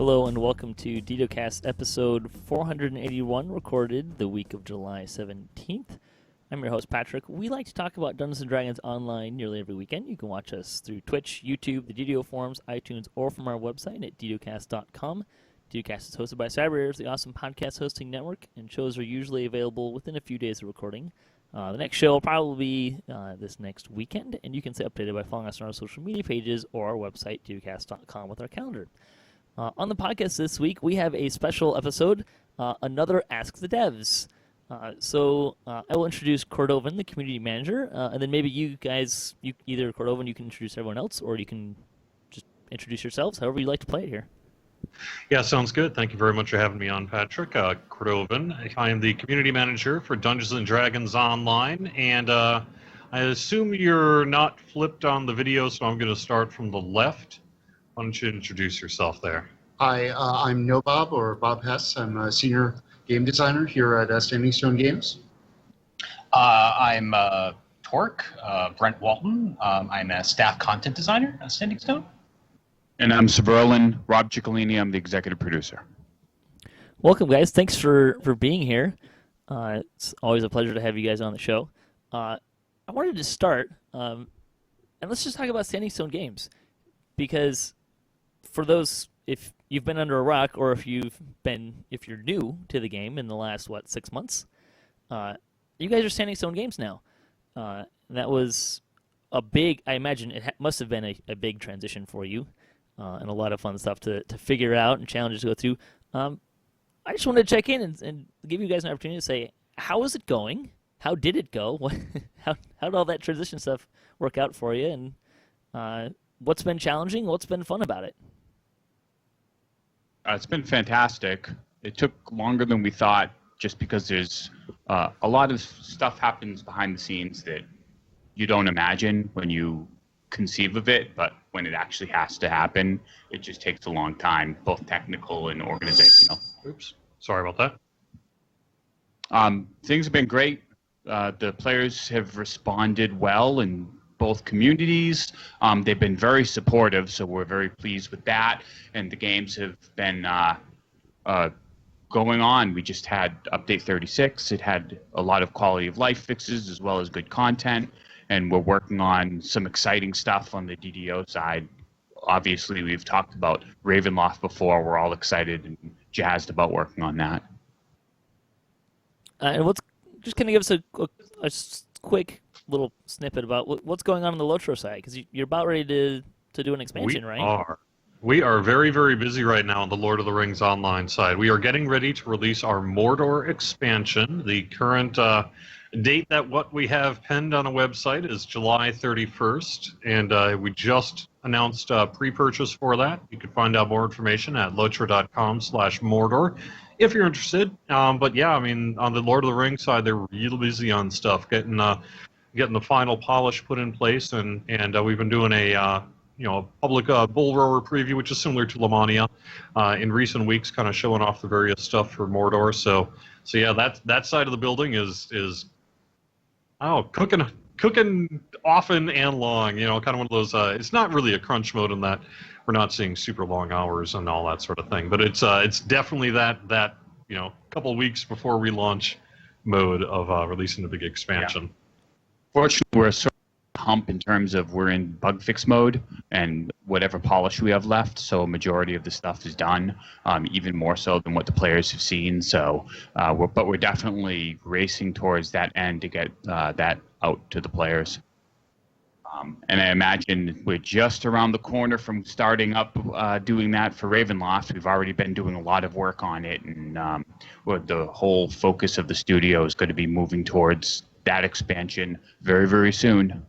Hello and welcome to DDOCast episode 481, recorded the week of July 17th. I'm your host, Patrick. We like to talk about Dungeons & Dragons online nearly every weekend. You can watch us through Twitch, YouTube, the DDO forums, iTunes, or from our website at DDOCast.com. DDOCast is hosted by Cyber, the awesome podcast hosting network, and shows are usually available within a few days of recording. The next show will probably be this next weekend, and you can stay updated by following us on our social media pages or our website, DDOCast.com, with our calendar. On the podcast this week, we have a special episode, another Ask the Devs. So I will introduce Cordovan, the community manager, and then maybe you guys, either Cordovan, you can introduce everyone else, or you can just introduce yourselves, however you like to play it here. Yeah, sounds good. Thank you very much for having me on, Patrick. Cordovan. I am the community manager for Dungeons & Dragons Online, and I assume you're not flipped on the video, so I'm going to start from the left. Why don't you introduce yourself there? Hi, I'm Nohbob, or Bob Hess. I'm a senior game designer here at Standing Stone Games. I'm Torc, Brent Walton. I'm a staff content designer at Standing Stone. And I'm Severlin, Rob Ciccolini. I'm the executive producer. Welcome, guys. Thanks for being here. It's always a pleasure to have you guys on the show. I wanted to start, and let's just talk about Standing Stone Games, because for those, if you've been under a rock, or if you're new to the game in the last 6 months, you guys are Standing Stone Games now. That was a big, I imagine it must have been a big transition for you, and a lot of fun stuff to figure out and challenges to go through. I just wanted to check in and give you guys an opportunity to say, how is it going? How did it go? How did all that transition stuff work out for you? And what's been challenging? What's been fun about it? It's been fantastic. It took longer than we thought, just because there's a lot of stuff happens behind the scenes that you don't imagine when you conceive of it, but when it actually has to happen, it just takes a long time, both technical and organizational. Oops, sorry about that. Things have been great. The players have responded well in both communities. They've been very supportive, so we're very pleased with that. And the games have been going on. We just had Update 36. It had a lot of quality of life fixes as well as good content. And we're working on some exciting stuff on the DDO side. Obviously, we've talked about Ravenloft before. We're all excited and jazzed about working on that. And just kind of give us a quick little snippet about what's going on the Lotro side, because you're about ready to do an expansion, right? We are very, very busy right now on the Lord of the Rings Online side. We are getting ready to release our Mordor expansion. The current date that what we have penned on a website is July 31st, and we just announced pre-purchase for that. You can find out more information at lotro.com/Mordor if you're interested. But yeah, I mean, on the Lord of the Rings side, they're real busy on stuff, getting the final polish put in place, and we've been doing a public bull rower preview, which is similar to Lamania, in recent weeks, kind of showing off the various stuff for Mordor. So yeah, that side of the building is cooking often and long. Kind of one of those. It's not really a crunch mode in that we're not seeing super long hours and all that sort of thing, but it's definitely that couple of weeks before relaunch mode of releasing the big expansion. Yeah. Fortunately, we're sort of hump in terms of we're in bug fix mode and whatever polish we have left, so a majority of the stuff is done, even more so than what the players have seen. So, we're definitely racing towards that end to get that out to the players. And I imagine we're just around the corner from starting up doing that for Ravenloft. We've already been doing a lot of work on it, and the whole focus of the studio is going to be moving towards that expansion very, very soon.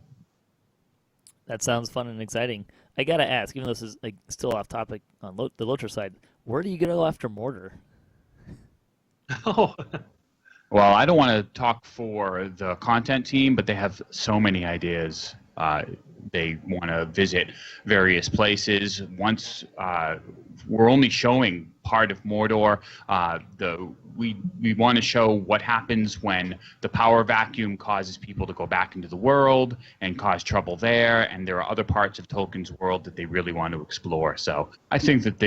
That sounds fun and exciting. I gotta ask, even though this is still off topic on the Lotro side, where do you go after Mordor? Oh. Well, I don't want to talk for the content team, but they have so many ideas. They want to visit various places. Once we're only showing part of Mordor, we want to show what happens when the power vacuum causes people to go back into the world and cause trouble there, and there are other parts of Tolkien's world that they really want to explore. So I think that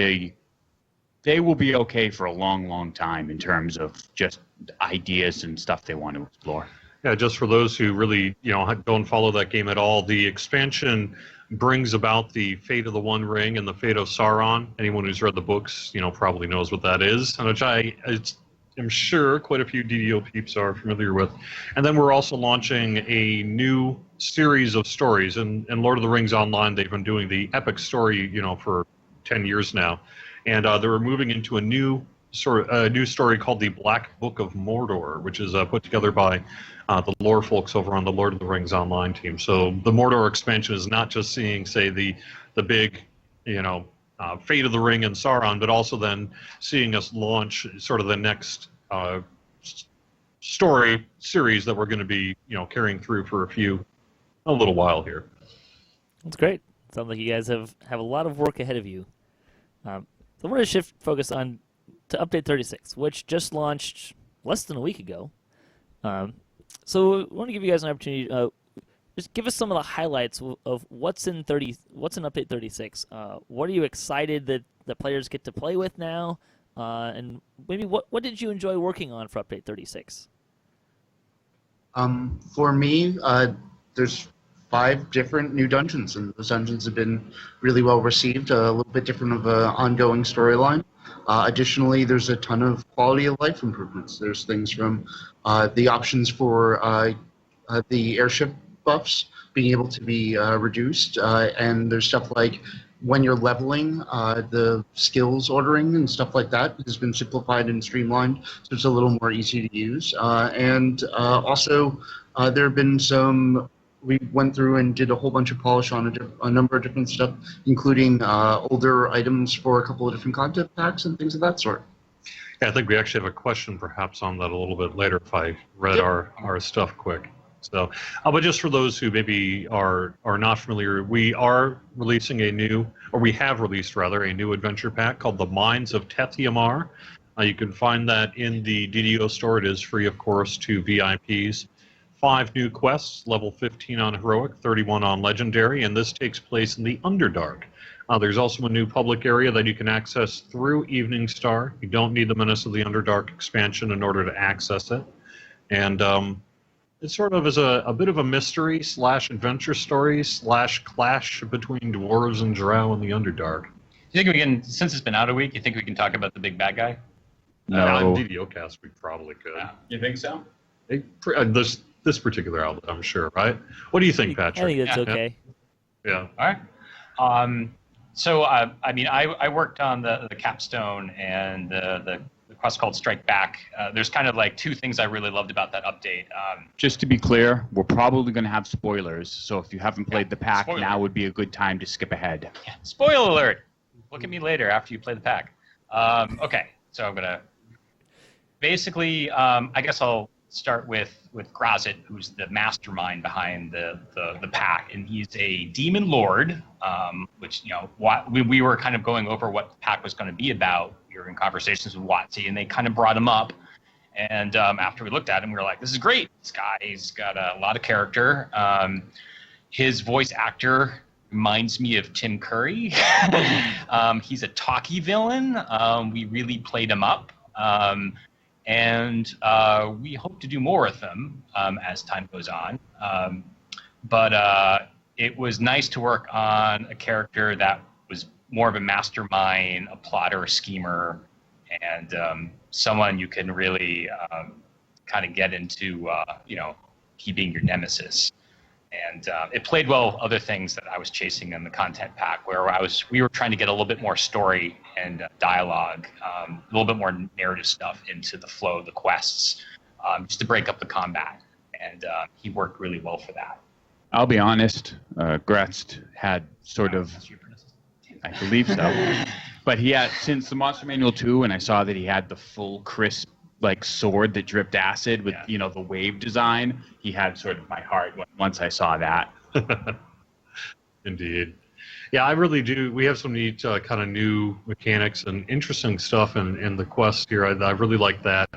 they will be okay for a long, long time in terms of just ideas and stuff they want to explore. Yeah, just for those who really, don't follow that game at all, the expansion brings about the Fate of the One Ring and the Fate of Sauron. Anyone who's read the books, probably knows what that is, and which I'm sure quite a few DDO peeps are familiar with. And then we're also launching a new series of stories. And Lord of the Rings Online, they've been doing the epic story, for 10 years now. And they're moving into a new story called the Black Book of Mordor, which is put together by the lore folks over on the Lord of the Rings Online team. So the Mordor expansion is not just seeing, say, the big, Fate of the Ring and Sauron, but also then seeing us launch sort of the next story series that we're going to be, carrying through for a little while here. That's great. Sounds like you guys have a lot of work ahead of you. So I want to shift focus to Update 36, which just launched less than a week ago. So I want to give you guys an opportunity. Just give us some of the highlights of what's in Update 36. What are you excited that the players get to play with now? And maybe what did you enjoy working on for Update 36? For me, there's 5 different new dungeons, and those dungeons have been really well received. A little bit different of an ongoing storyline. Additionally, there's a ton of quality of life improvements. There's things from the options for the airship buffs being able to be reduced, and there's stuff like when you're leveling, the skills ordering and stuff like that has been simplified and streamlined, so it's a little more easy to use. And also, there have been we went through and did a whole bunch of polish on a number of different stuff, including older items for a couple of different content packs and things of that sort. Yeah, I think we actually have a question perhaps on that a little bit later if I read our stuff quick. So, but just for those who maybe are not familiar, we are releasing we have released a new adventure pack called The Mines of Tethyammar. You can find that in the DDO store. It is free, of course, to VIPs. 5 new quests, level 15 on Heroic, 31 on Legendary, and this takes place in the Underdark. There's also a new public area that you can access through Evening Star. You don't need the Menace of the Underdark expansion in order to access it. And it sort of is a bit of a mystery / adventure story / clash between dwarves and drow in the Underdark. You think we can, since it's been out a week, you think we can talk about the big bad guy? No. On DDOcast, we probably could. You think so? This particular outlet, I'm sure, right? What do you think, Patrick? I think that's okay. Yeah. All right. So, I worked on the capstone and the quest called Strike Back. There's kind of like 2 things I really loved about that update. Just to be clear, we're probably going to have spoilers, so if you haven't played the pack, spoiler. now would be a good time to skip ahead. Yeah, spoiler alert! Look at me later after you play the pack. Okay, so I'm going to... Basically, I guess I'll start with Grazit, who's the mastermind behind the pack, and he's a demon lord, which, we were kind of going over what the pack was going to be about. We were in conversations with WotC, and they kind of brought him up, and after we looked at him, we were like, this is great. This guy's got a lot of character. His voice actor reminds me of Tim Curry. He's a talky villain. We really played him up. And we hope to do more with them as time goes on. But it was nice to work on a character that was more of a mastermind, a plotter, a schemer, and someone you can really kind of get into, he being your nemesis. And it played well with other things that I was chasing in the content pack, where we were trying to get a little bit more story and dialogue, a little bit more narrative stuff into the flow of the quests, just to break up the combat. And he worked really well for that. I'll be honest, Gretzt had sort of, I believe so, but he had, since the Monster Manual 2, and I saw that he had the full crisp sword that dripped acid with the wave design, he had sort of my heart once I saw that. Indeed. Yeah, I really do. We have some neat kind of new mechanics and interesting stuff in the quest here. I really like that.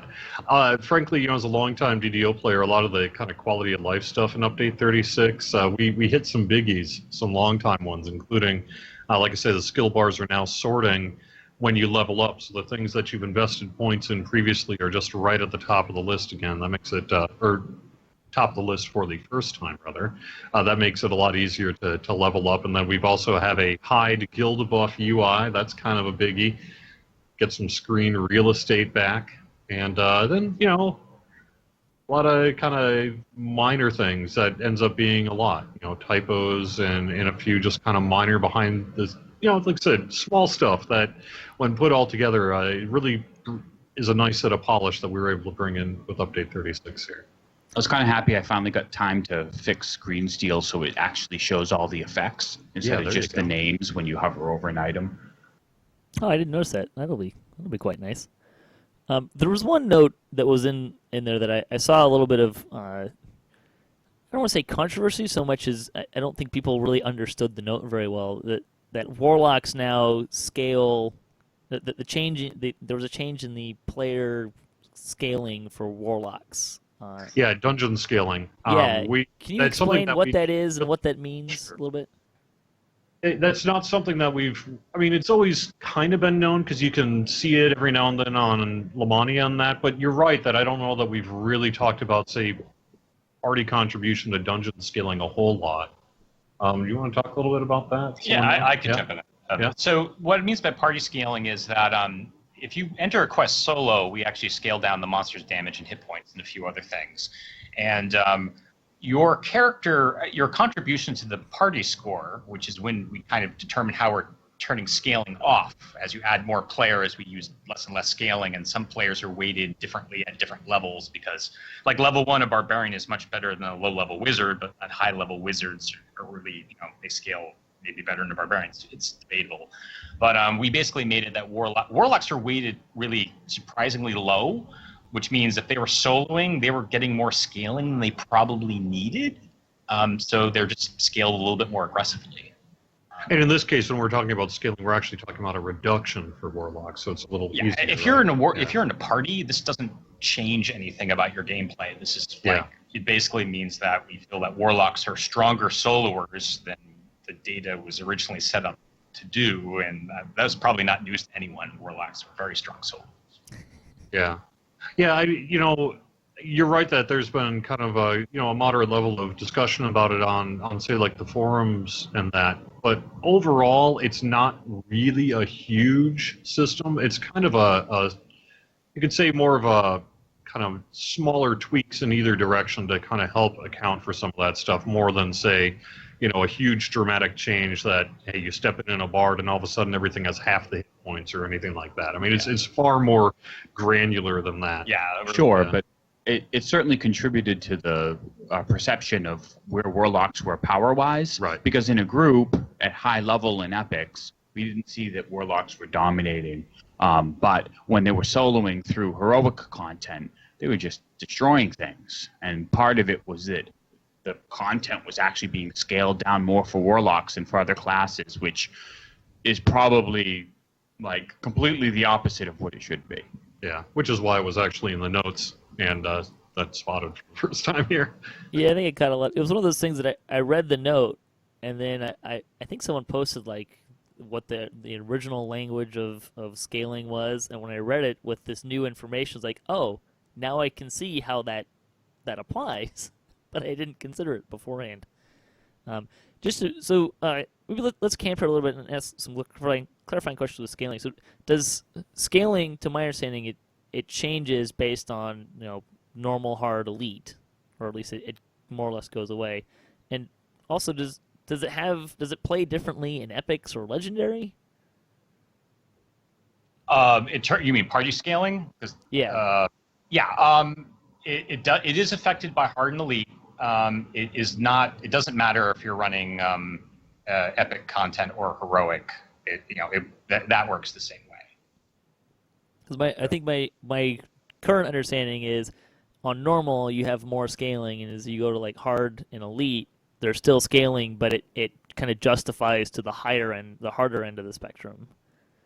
Frankly, as a longtime DDO player, a lot of the kind of quality of life stuff in Update 36, we hit some biggies, some long-time ones, including, like I say, the skill bars are now sorting when you level up. So the things that you've invested points in previously are just right at the top of the list again. That makes it, or top of the list for the first time, rather. That makes it a lot easier to level up. And then we've also have a hide guild buff UI. That's kind of a biggie. Get some screen real estate back. And then, you know, a lot of kind of minor things that ends up being a lot. You know, typos and a few just kind of minor behind this, you know, like I said, small stuff that when put all together, it really is a nice set of polish that we were able to bring in with Update 36 here. I was kind of happy I finally got time to fix screen steal so it actually shows all the effects instead of just the names when you hover over an item. Oh, I didn't notice that. That'll be quite nice. There was one note that was in there that I saw a little bit of, I don't want to say controversy so much as I don't think people really understood the note very well, that warlocks now scale, the change, there was a change in the player scaling for warlocks. Yeah, dungeon scaling. Yeah, can you explain what that is and what that means a little bit? That's not something that I mean, it's always kind of been known because you can see it every now and then on Lamania and that, but you're right that I don't know that we've really talked about, say, party contribution to dungeon scaling a whole lot. Do you want to talk a little bit about that? Yeah, I can jump in. Yeah. So what it means by party scaling is that if you enter a quest solo, we actually scale down the monster's damage and hit points and a few other things. And your character, your contribution to the party score, which is when we kind of determine how we're turning scaling off. As you add more players, we use less and less scaling, and some players are weighted differently at different levels because, like, level 1, a barbarian is much better than a low-level wizard, but at high-level wizards are really, you know, they scale maybe better than barbarians. It's debatable. But we basically made it that warlocks are weighted really surprisingly low, which means if they were soloing, they were getting more scaling than they probably needed. So they're just scaled a little bit more aggressively. And in this case, when we're talking about scaling, we're actually talking about a reduction for warlocks, so it's a little easier. If you're in if you're in a party, this doesn't change anything about your gameplay. This is like it basically means that we feel that warlocks are stronger soloers than the data was originally set up to do, and that's probably not news to anyone. Warlocks are very strong soloers. Yeah. Yeah, you know, you're right that there's been kind of a moderate level of discussion about it on say like the forums and that, but overall it's not really a huge system. It's kind of a you could say more of a kind of smaller tweaks in either direction to kind of help account for some of that stuff more than say, you know, a huge dramatic change that, hey, you step in a bard and all of a sudden everything has half the hit points or anything like that. I mean, it's far more granular than that. Yeah, sure, but it certainly contributed to the perception of where warlocks were power-wise. Right. Because in a group at high level in epics, we didn't see that warlocks were dominating. But when they were soloing through heroic content, they were just destroying things. And part of it was that the content was actually being scaled down more for warlocks than for other classes, which is probably like completely the opposite of what it should be. Yeah, which is why it was actually in the notes and that spotted for the first time here. Yeah, I think it kind of it was one of those things that I read the note, and then I think someone posted like what the original language of scaling was, and when I read it with this new information, I was like, oh, now I can see how that applies, but I didn't consider it beforehand. Maybe let's camp out a little bit and ask some clarifying questions with scaling. So does scaling, to my understanding, it changes based on, you know, normal, hard, elite, or at least it more or less goes away. And also, does it play differently in epics or legendary? You mean party scaling? Yeah. It is affected by hard and elite. It doesn't matter if you're running epic content or heroic. That works the same way. Because I think my current understanding is on normal you have more scaling, and as you go to like hard and elite, they're still scaling, but it kind of justifies to the higher end, the harder end of the spectrum.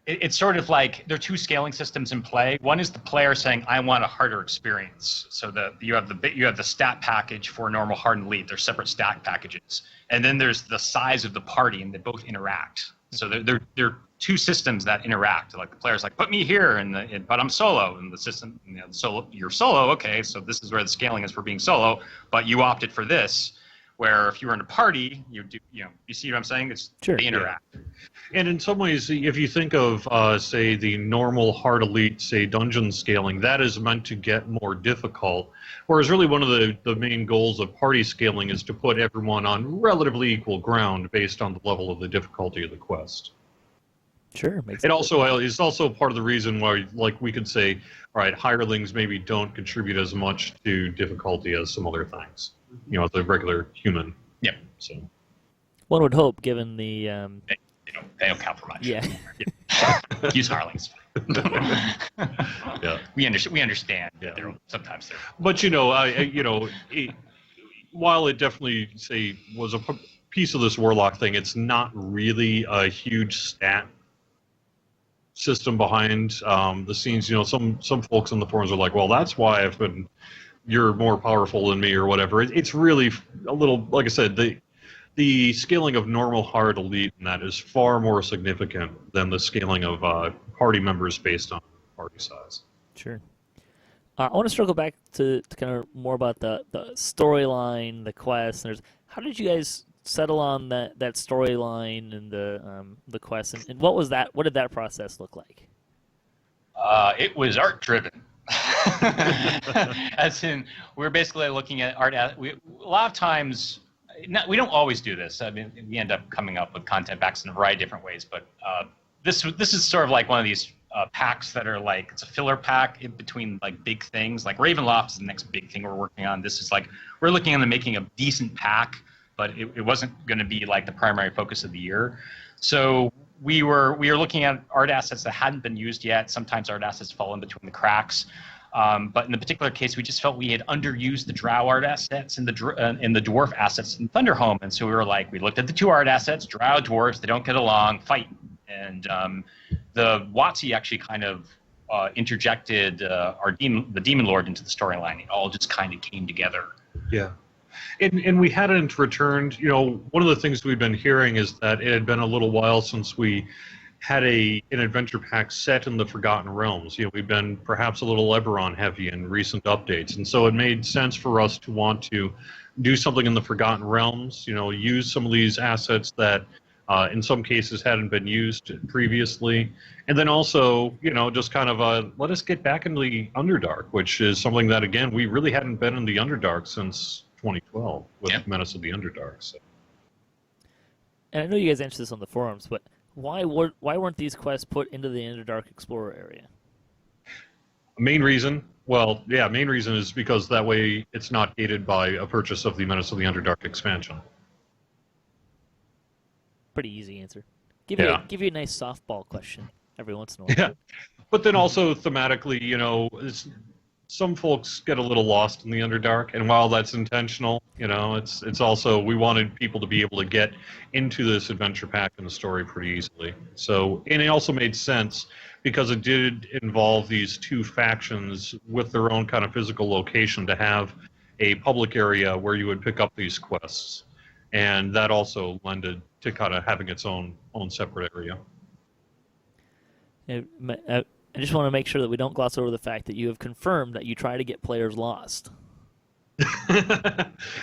It's sort of like there are two scaling systems in play. One is the player saying, "I want a harder experience." So you have the stat package for normal, hard, and elite. They're separate stat packages, and then there's the size of the party, and they both interact. So they're two systems that interact. Like the player's like, put me here, but I'm solo, and the system, you're solo. Okay, so this is where the scaling is for being solo, but you opted for this. Where if you were in a party, you see what I'm saying? It's Sure. They interact. Yeah. And in some ways, if you think of, say, the normal hard elite, say, dungeon scaling, that is meant to get more difficult. Whereas really one of the main goals of party scaling is to put everyone on relatively equal ground based on the level of the difficulty of the quest. Sure, makes It sense. also is also part of the reason why, like, we could say, all right, hirelings maybe don't contribute as much to difficulty as some other things. As a regular human. Yep. So One would hope, given the They don't count for much. yeah. Use Harlings. yeah. We understand. Yeah. That sometimes they're. But while it definitely was a piece of this warlock thing, it's not really a huge stat system behind the scenes. Some folks on the forums are like, well, that's why you're more powerful than me or whatever. It's really a little, like I said, the scaling of normal hard elite and that is far more significant than the scaling of party members based on party size. Sure. I want to circle back to kind of more about the storyline, the quest. How did you guys settle on that storyline and the quest, and what was that? What did that process look like? It was art driven. As in, we're basically looking at art. A lot of times, we don't always do this. I mean, we end up coming up with content packs in a variety of different ways. But this is sort of like one of these packs that are like, it's a filler pack in between like big things. Like Ravenloft is the next big thing we're working on. This is like, we're looking into making a decent pack, but it wasn't going to be like the primary focus of the year. So we were looking at art assets that hadn't been used yet. Sometimes art assets fall in between the cracks. But in the particular case, we just felt we had underused the Drow art assets and the dwarf assets in Thunderhome. And so we were like, we looked at the two art assets, Drow, dwarves, they don't get along, fight. And the WotC actually kind of interjected the Demon Lord into the storyline. It all just kind of came together. Yeah. And we hadn't returned, one of the things we've been hearing is that it had been a little while since we had an adventure pack set in the Forgotten Realms. We've been perhaps a little Eberron heavy in recent updates, and so it made sense for us to want to do something in the Forgotten Realms, use some of these assets that in some cases hadn't been used previously, and then also, just kind of let us get back into the Underdark, which is something that, again, we really hadn't been in the Underdark since 2012 with Menace of the Underdark. So. And I know you guys answered this on the forums, but why weren't these quests put into the Underdark Explorer area? Main reason is because that way it's not gated by a purchase of the Menace of the Underdark expansion. Pretty easy answer. Give you a nice softball question every once in a while. Yeah, but then also thematically, some folks get a little lost in the Underdark, and while that's intentional, it's also, we wanted people to be able to get into this adventure pack and the story pretty easily. So, and it also made sense because it did involve these two factions with their own kind of physical location to have a public area where you would pick up these quests, and that also lended to kind of having its own separate area. I just want to make sure that we don't gloss over the fact that you have confirmed that you try to get players lost.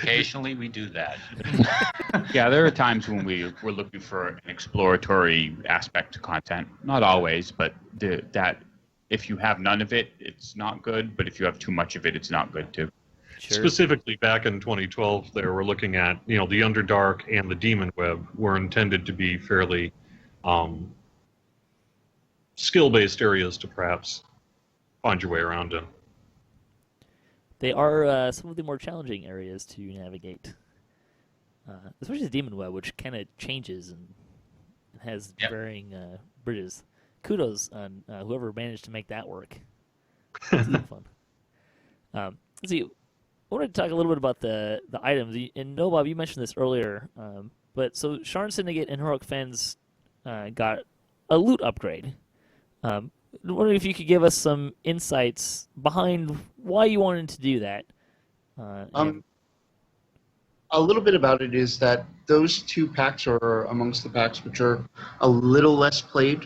Occasionally we do that. Yeah, there are times when we're looking for an exploratory aspect to content. Not always, but that if you have none of it, it's not good. But if you have too much of it, it's not good too. Sure. Specifically, back in 2012, we're looking at, the Underdark and the Demon Web were intended to be fairly skill-based areas to perhaps find your way around in. They are some of the more challenging areas to navigate, especially the Demon Web, which kind of changes and has varying bridges. Kudos on whoever managed to make that work. It's fun. Let's see. I wanted to talk a little bit about the items. And Nohbob, you mentioned this earlier, but so Sharn Syndicate and Heroic Fens got a loot upgrade. I'm wondering if you could give us some insights behind why you wanted to do that. A little bit about it is that those two packs are amongst the packs which are a little less played,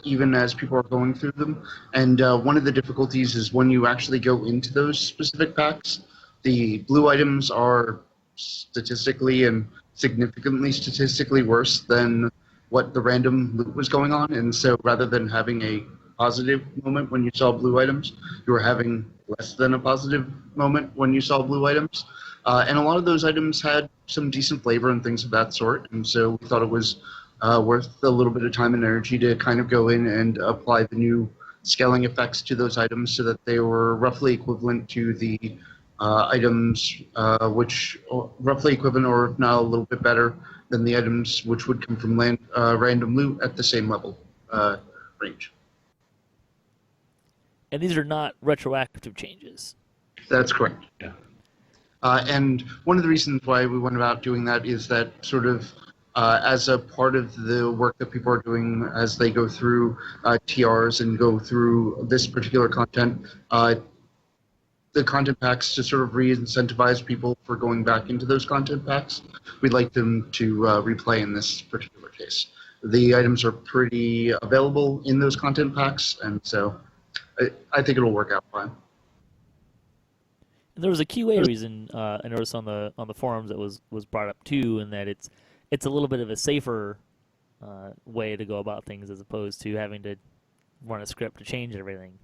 even as people are going through them. And one of the difficulties is when you actually go into those specific packs, the blue items are statistically and significantly statistically worse than what the random loot was going on. And so rather than having a positive moment when you saw blue items, you were having less than a positive moment when you saw blue items. And a lot of those items had some decent flavor and things of that sort, and so we thought it was worth a little bit of time and energy to kind of go in and apply the new scaling effects to those items so that they were roughly equivalent to the items which roughly equivalent or if not a little bit better than the items which would come from random loot at the same level range. And these are not retroactive changes. That's correct. Yeah. And one of the reasons why we went about doing that is that sort of as a part of the work that people are doing as they go through TRs and go through this particular content, the content packs to sort of re-incentivize people for going back into those content packs. We'd like them to replay in this particular case. The items are pretty available in those content packs, and so I think it'll work out fine. And there was a QA reason I noticed on the forums that was brought up too, in that it's a little bit of a safer way to go about things as opposed to having to run a script to change everything.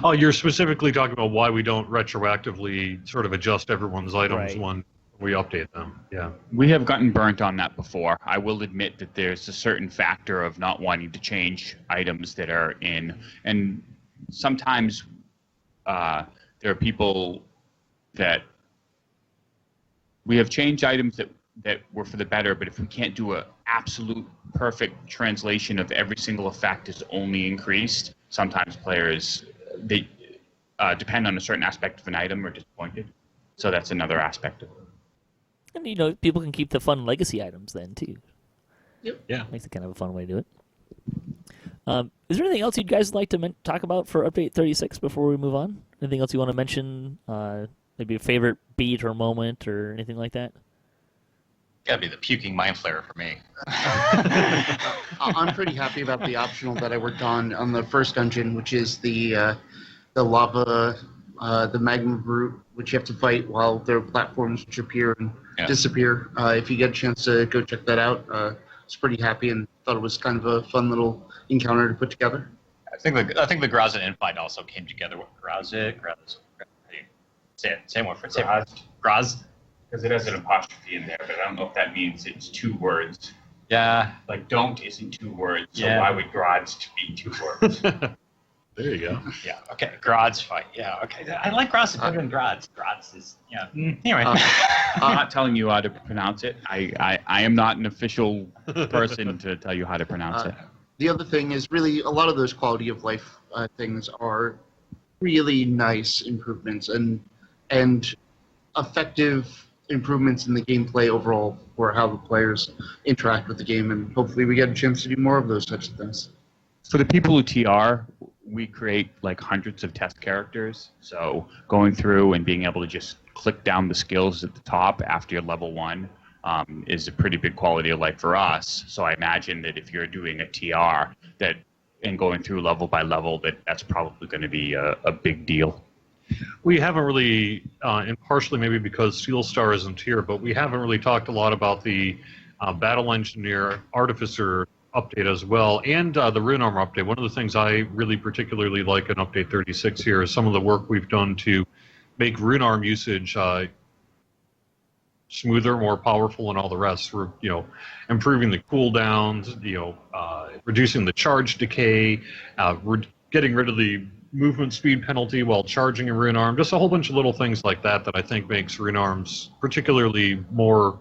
Oh, you're specifically talking about why we don't retroactively sort of adjust everyone's items Right. when we update them. Yeah. We have gotten burnt on that before. I will admit that there's a certain factor of not wanting to change items that are in, and sometimes there are people that we have changed items that were for the better, but if we can't do an absolute perfect translation of every single effect is only increased, sometimes players, they depend on a certain aspect of an item, are disappointed. So that's another aspect of it. And, people can keep the fun legacy items then, too. Yep. Yeah. Makes it kind of a fun way to do it. Is there anything else you guys would like to talk about for Update 36 before we move on? Anything else you want to mention? Maybe a favorite beat or moment or anything like that? Gotta be the puking mind flayer for me. I'm pretty happy about the optional that I worked on the first dungeon, which is the lava, the magma brute, which you have to fight while there are platforms which appear and disappear. If you get a chance to go check that out, I was pretty happy and thought it was kind of a fun little encounter to put together. I think the Grazit invite also came together with Grazit. Say it. Same word for it. Graz. Because it has an apostrophe in there, but I don't know if that means it's two words. Yeah. Like don't isn't two words, so Yeah. why would Grods be two words? There you go. Yeah. Okay. Graz fight. Yeah. Okay. I like Grazit better than Graz. Graz is anyway. I'm not telling you how to pronounce it. I am not an official person to tell you how to pronounce it. The other thing is really a lot of those quality of life things are really nice improvements and effective improvements in the gameplay overall for how the players interact with the game, and hopefully we get a chance to do more of those types of things. For the people who TR, we create like hundreds of test characters. So going through and being able to just click down the skills at the top after you're level 1 is a pretty big quality of life for us. So I imagine that if you're doing a TR and going through level by level, that's probably going to be a big deal. We haven't really, and partially maybe because Steel Star isn't here, but we haven't really talked a lot about the Battle Engineer Artificer update as well, and the Rune Armor update. One of the things I really particularly like in Update 36 here is some of the work we've done to make Rune Arm usage smoother, more powerful, and all the rest. We're, improving the cooldowns, reducing the charge decay, we're getting rid of the movement speed penalty while charging a Rune Arm. Just a whole bunch of little things like that I think makes Rune Arms particularly more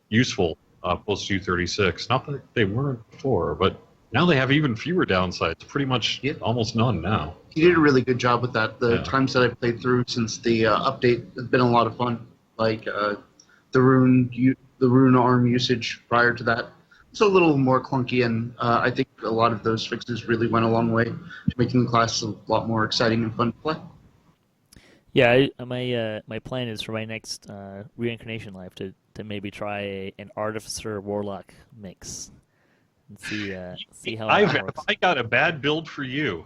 useful post U36. Not that they weren't before, but now they have even fewer downsides. Pretty much almost none now. He did a really good job with that. The times that I've played through since the update have been a lot of fun. Like the Rune Arm usage prior to that. It's a little more clunky, and I think a lot of those fixes really went a long way to making the class a lot more exciting and fun to play. Yeah, my plan is for my next reincarnation life to maybe try an artificer warlock mix and see how that works. I got a bad build for you.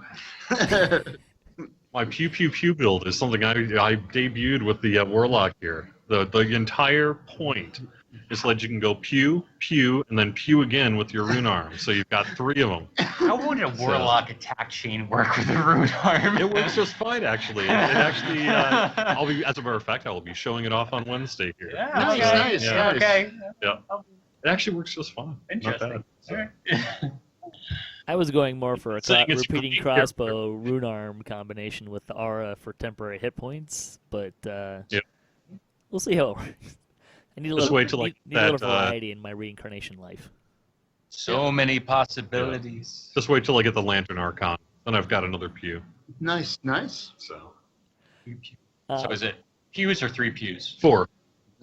My pew pew pew build is something I debuted with the warlock here. The entire point is that you can go pew pew and then pew again with your rune arm. So you've got 3 of them. How would a warlock attack chain work with a rune arm? It works just fine, actually. It actually, I'll be, as a matter of fact, I will be showing it off on Wednesday here. Yeah, Nice. Okay. Yeah. It actually works just fine. Interesting. Not bad. All right. I was going more for a Saying it's repeating your crossbow rune arm combination with the aura for temporary hit points, but we'll see how it works. I need a Just little, wait till, like, need a little that, variety in my reincarnation life. So many possibilities. Just wait till I get the Lantern Archon. Then I've got another pew. Nice. So So is it pews or 3 pews? 4.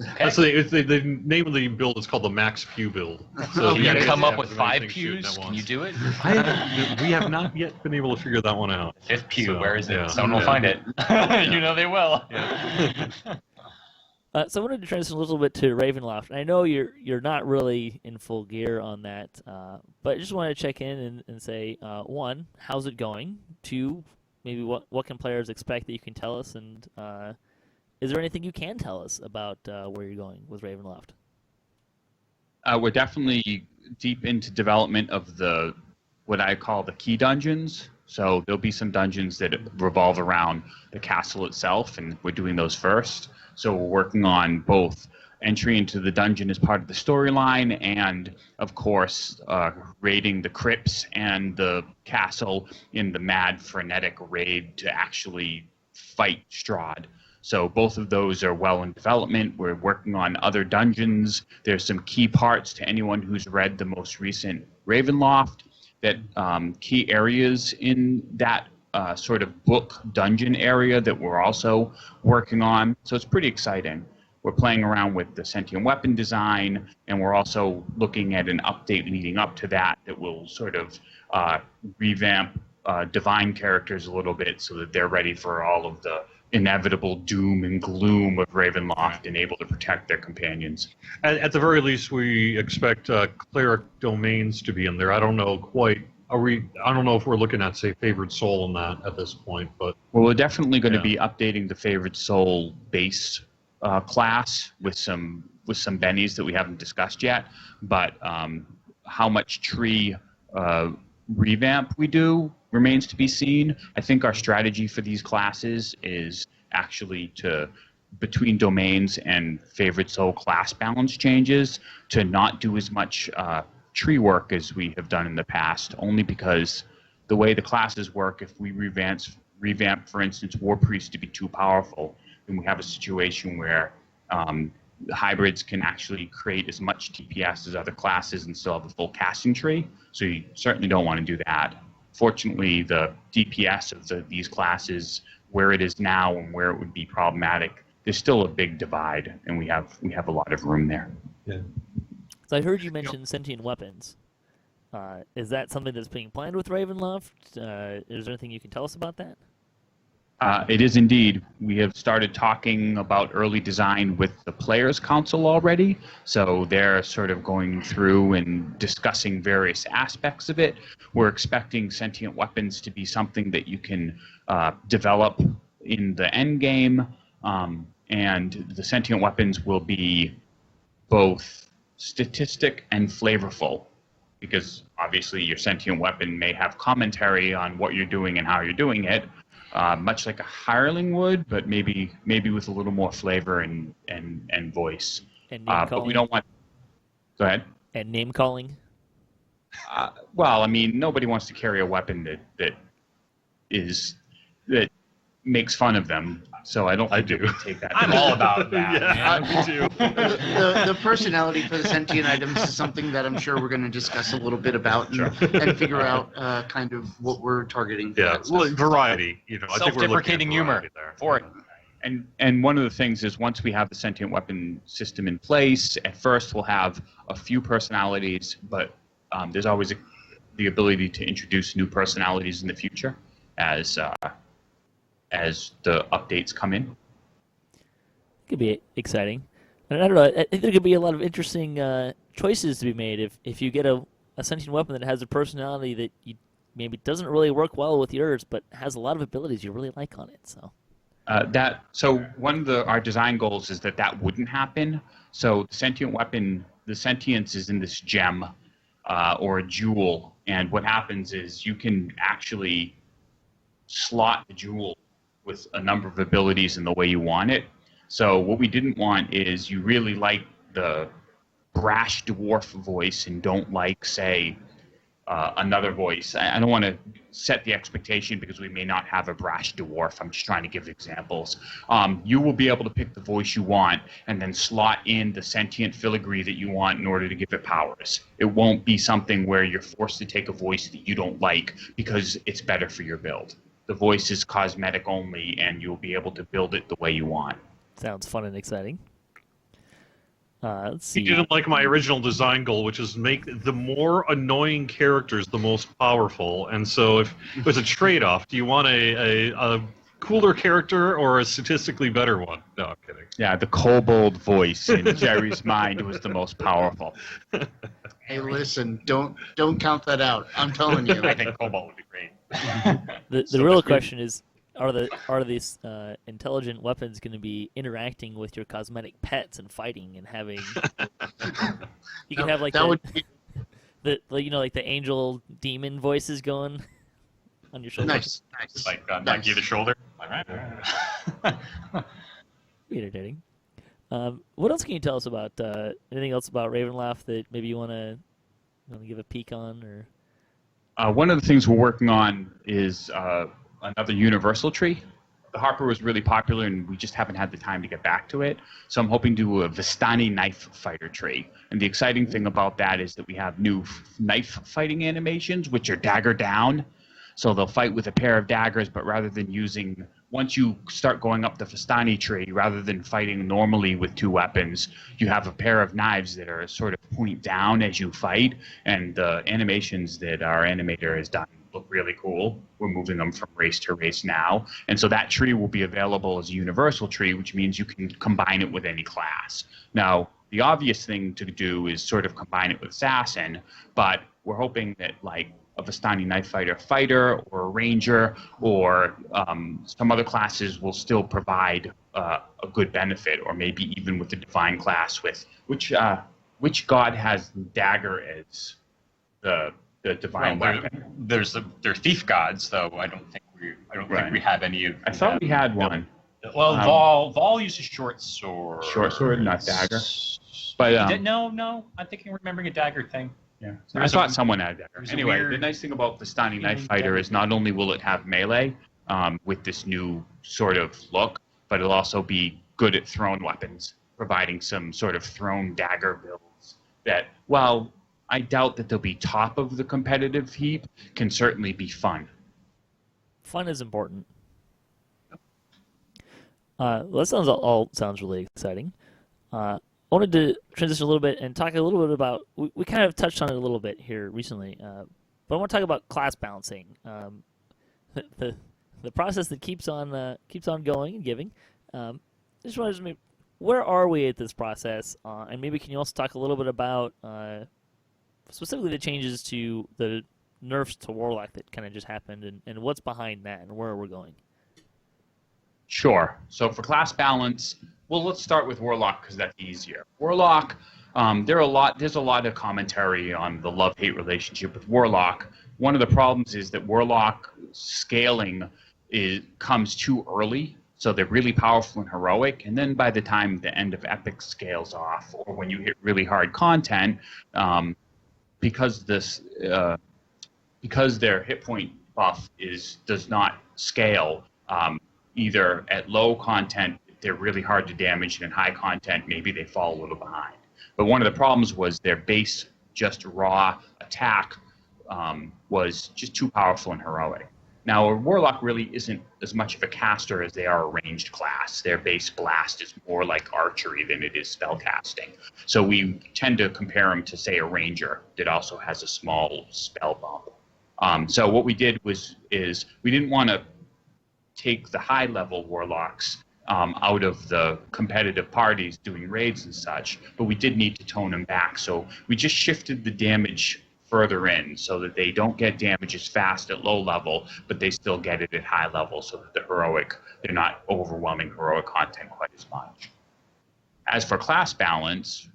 Okay. That's the name of the build is called the Max Pew build. So Can you yeah, come yeah, up with have 5 everything shooting pews? at Can you once. do it? We have not yet been able to figure that one out. 5th pew, So, where is it? yeah. Someone will Yeah. find it. You know they will. Yeah. So I wanted to transition a little bit to Ravenloft. I know you're not really in full gear on that, but I just wanted to check in and say, 1, how's it going? 2, maybe what can players expect that you can tell us, and is there anything you can tell us about where you're going with Ravenloft? We're definitely deep into development of what I call the key dungeons. So there'll be some dungeons that revolve around the castle itself, and we're doing those first. So we're working on both entry into the dungeon as part of the storyline and, of course, raiding the crypts and the castle in the mad, frenetic raid to actually fight Strahd. So both of those are well in development. We're working on other dungeons. There's some key parts to anyone who's read the most recent Ravenloft, that key areas in that sort of book dungeon area that we're also working on. So it's pretty exciting. We're playing around with the sentient weapon design, and we're also looking at an update leading up to that will sort of revamp divine characters a little bit so that they're ready for all of the inevitable doom and gloom of Ravenloft and able to protect their companions. At the very least, we expect cleric domains to be in there. I don't know quite. I don't know if we're looking at, say, favored soul in that at this point, but Well, we're definitely going to be updating the favored soul base class with some bennies that we haven't discussed yet. But how much tree revamp we do remains to be seen. I think our strategy for these classes is actually to, between domains and favored soul class balance changes, to not do as much tree work as we have done in the past, only because the way the classes work, if we revamp, for instance, War Priest to be too powerful, then we have a situation where hybrids can actually create as much DPS as other classes and still have a full casting tree, so you certainly don't want to do that. Fortunately, the DPS of these classes, where it is now and where it would be problematic, there's still a big divide, and we have a lot of room there. yeah. So I heard you mention sentient weapons. Is that something that's being planned with Ravenloft? Is there anything you can tell us about that? It is indeed. We have started talking about early design with the Players' Council already, so they're sort of going through and discussing various aspects of it. We're expecting sentient weapons to be something that you can develop in the end game, and the sentient weapons will be both statistic and flavorful, because obviously your sentient weapon may have commentary on what you're doing and how you're doing it, much like a hireling would, but maybe with a little more flavor and voice. And name But we don't want. Go ahead. And name calling. Well, I mean, nobody wants to carry a weapon that makes fun of them. So I don't. I think do. we take that. I'm all about that. Yeah, man. me too. The personality for the sentient items is something that I'm sure we're going to discuss a little bit about and figure out kind of what we're targeting. For Yeah, that stuff. well, variety. I think we're looking at Self-deprecating humor. variety there. For it. And one of the things is, once we have the sentient weapon system in place, at first we'll have a few personalities, but there's always the ability to introduce new personalities in the future as as the updates come in. Could be exciting. And I don't know. I think there could be a lot of interesting choices to be made if you get a sentient weapon that has a personality that you maybe doesn't really work well with yours, but has a lot of abilities you really like on it. So. So one of our design goals is that wouldn't happen. So the sentient weapon, the sentience is in this gem or a jewel, and what happens is you can actually slot the jewel with a number of abilities in the way you want it. So what we didn't want is you really like the brash dwarf voice and don't like, say, another voice. I don't want to set the expectation because we may not have a brash dwarf. I'm just trying to give examples. You will be able to pick the voice you want and then slot in the sentient filigree that you want in order to give it powers. It won't be something where you're forced to take a voice that you don't like because it's better for your build. The voice is cosmetic only, and you'll be able to build it the way you want. Sounds fun and exciting. Let's see. You didn't like my original design goal, which is make the more annoying characters the most powerful. And so if it's a trade-off, do you want a cooler character or a statistically better one? No, I'm kidding. Yeah, the kobold voice in Jerry's mind was the most powerful. Hey, listen, don't count that out. I'm telling you. I think Cobalt would be great. The real question is, are these intelligent weapons going to be interacting with your cosmetic pets and fighting and having? You can have like that would be like the angel demon voices going on your shoulder. nice. Like knock you the shoulder. All right. Be entertaining. What else can you tell us about? Anything else about Ravenloft that maybe you want to give a peek on, or? One of the things we're working on is another universal tree. The Harper was really popular, and we just haven't had the time to get back to it. So I'm hoping to do a Vistani knife fighter tree. And the exciting thing about that is that we have new knife fighting animations, which are dagger down. So they'll fight with a pair of daggers, but rather than using, once you start going up the Vistani tree, rather than fighting normally with two weapons, you have a pair of knives that are sort of point down as you fight. And the animations that our animator has done look really cool. We're moving them from race to race now. And so that tree will be available as a universal tree, which means you can combine it with any class. Now, the obvious thing to do is sort of combine it with Assassin, but we're hoping that like a Vistani Knife Fighter or a Ranger or some other classes will still provide a good benefit, or maybe even with the Divine class with which god has dagger as the divine weapon. They're thief gods, though. I don't think we have any of. I thought we had one. Well, Vol uses short sword. Short sword, not dagger. But no. I'm remembering a dagger thing. Yeah, I thought someone had dagger. Anyway, the nice thing about the Vistani Knife Fighter is not only will it have melee with this new sort of look, but it'll also be good at thrown weapons, providing some sort of thrown dagger builds that, while I doubt that they'll be top of the competitive heap, can certainly be fun. Fun is important. That sounds really exciting. I wanted to transition a little bit and talk a little bit about. We kind of touched on it a little bit here recently, but I want to talk about class balancing. The process that keeps on going and giving. Just wanted to where are we at this process, and maybe can you also talk a little bit about specifically the changes to the nerfs to Warlock that kind of just happened, and what's behind that, and where we're going. Sure. So for class balance, well, let's start with Warlock because that's easier. Warlock, there's a lot of commentary on the love-hate relationship with Warlock. One of the problems is that Warlock scaling comes too early. So they're really powerful and heroic, and then by the time the end of Epic scales off, or when you hit really hard content, because their hit point buff does not scale, either at low content they're really hard to damage, and at high content maybe they fall a little behind. But one of the problems was their base just raw attack was just too powerful and heroic. Now, a Warlock really isn't as much of a caster as they are a ranged class. Their base blast is more like archery than it is spellcasting. So we tend to compare them to, say, a Ranger that also has a small spell bump. So what we did is we didn't want to take the high-level warlocks out of the competitive parties doing raids and such, but we did need to tone them back. So we just shifted the damage further in so that they don't get damage as fast at low level, but they still get it at high level so that they're not overwhelming heroic content quite as much. As for class balance,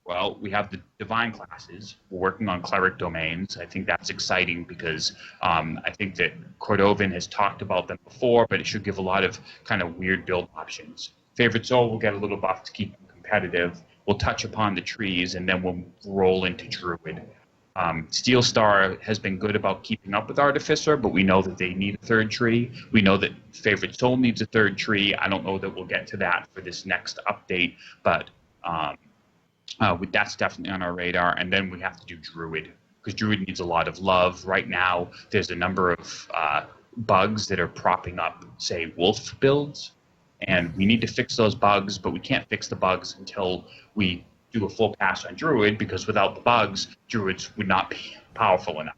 well, we have the divine classes. We're working on cleric domains. I think that's exciting because I think that Cordovan has talked about them before, but it should give a lot of kind of weird build options. Favorite Soul will get a little buff to keep them competitive. We'll touch upon the trees, and then we'll roll into Druid. Steel Star has been good about keeping up with Artificer, but we know that they need a third tree. We know that Favorite Soul needs a third tree. I don't know that we'll get to that for this next update, but that's definitely on our radar. And then we have to do Druid, because Druid needs a lot of love. Right now, there's a number of bugs that are propping up, say, wolf builds, and we need to fix those bugs, but we can't fix the bugs until we do a full pass on Druid, because without the bugs, Druids would not be powerful enough,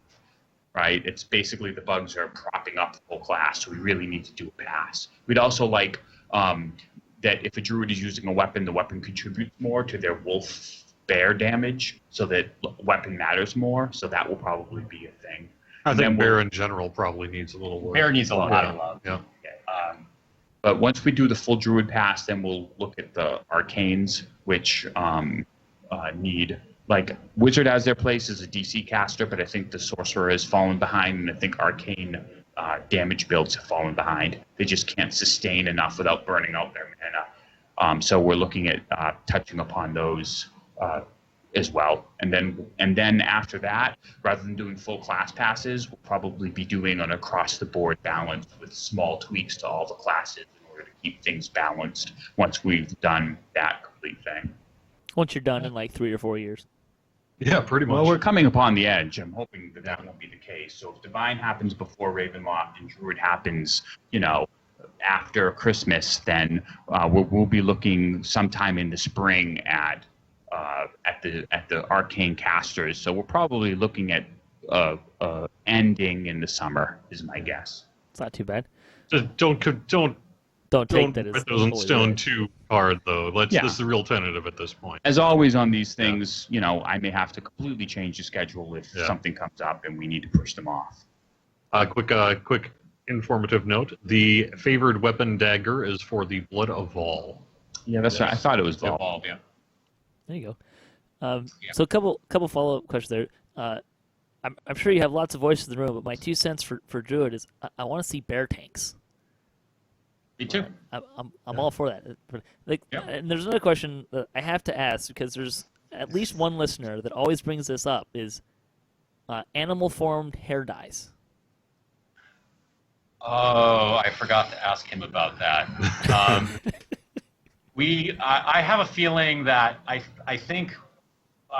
right? It's basically the bugs are propping up the whole class, so we really need to do a pass. We'd also like that if a Druid is using a weapon, the weapon contributes more to their wolf bear damage, so that weapon matters more, so that will probably be a thing. I think bear in general probably needs a little work. Bear needs a lot of love. Yeah. But once we do the full Druid pass, then we'll look at the Arcanes, which need, like, Wizard has their place as a DC caster, but I think the Sorcerer has fallen behind, and I think Arcane damage builds have fallen behind. They just can't sustain enough without burning out their mana. So we're looking at touching upon those as well. And then after that, rather than doing full class passes, we'll probably be doing an across-the-board balance with small tweaks to all the classes in order to keep things balanced once we've done that complete thing. Once you're done in like 3 or 4 years. Yeah, pretty much. Well, we're coming upon the edge. I'm hoping that that won't be the case. So if Divine happens before Ravenloft and Druid happens, after Christmas, then we'll be looking sometime in the spring at the arcane casters. So we're probably looking at ending in the summer, is my guess. It's not too bad. Just don't take that as put those in stone too hard, though. Yeah. This is a real tentative at this point. As always on these things, I may have to completely change the schedule if something comes up and we need to push them off. Quick informative note: the favored weapon dagger is for the Blood of Vol. Yeah, that's right. I thought it was Vol. Evolve, yeah. There you go. So a couple follow-up questions there. I'm sure you have lots of voices in the room, but my 2 cents for Druid is I want to see bear tanks. Me too. I'm all for that. And there's another question that I have to ask, because there's at least one listener that always brings this up, is animal-formed hair dyes. Oh, I forgot to ask him about that. I have a feeling that I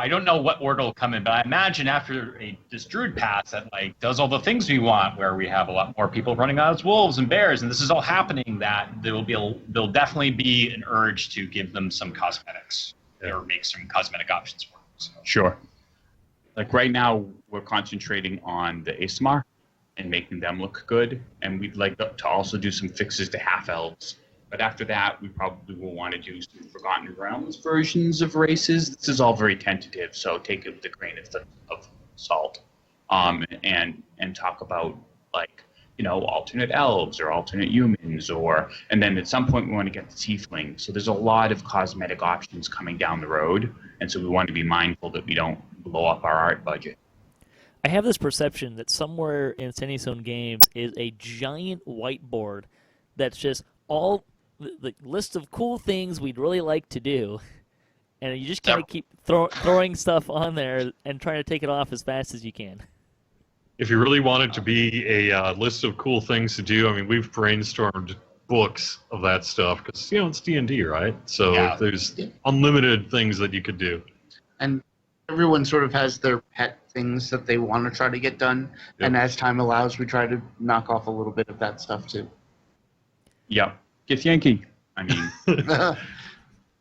don't know what order will come in, but I imagine after this Druid pass that does all the things we want, where we have a lot more people running out as wolves and bears, and this is all happening, that there'll definitely be an urge to give them some cosmetics or make some cosmetic options for them. So. Sure. Like right now, we're concentrating on the ASMR and making them look good, and we'd like to also do some fixes to half-elves. But after that, we probably will want to do some Forgotten Realms versions of races. This is all very tentative, so take it with a grain of salt. And talk about alternate elves or alternate humans, and then at some point we want to get the tiefling. So there's a lot of cosmetic options coming down the road, and so we want to be mindful that we don't blow up our art budget. I have this perception that somewhere in Sandy Zone Games is a giant whiteboard that's just all the list of cool things we'd really like to do, and you just kind of keep throwing stuff on there and trying to take it off as fast as you can. If you really want it to be a list of cool things to do, I mean, we've brainstormed books of that stuff because it's D&D, right? So there's unlimited things that you could do. And everyone sort of has their pet things that they want to try to get done, and as time allows, we try to knock off a little bit of that stuff too. Yep. Get Yankee. I mean,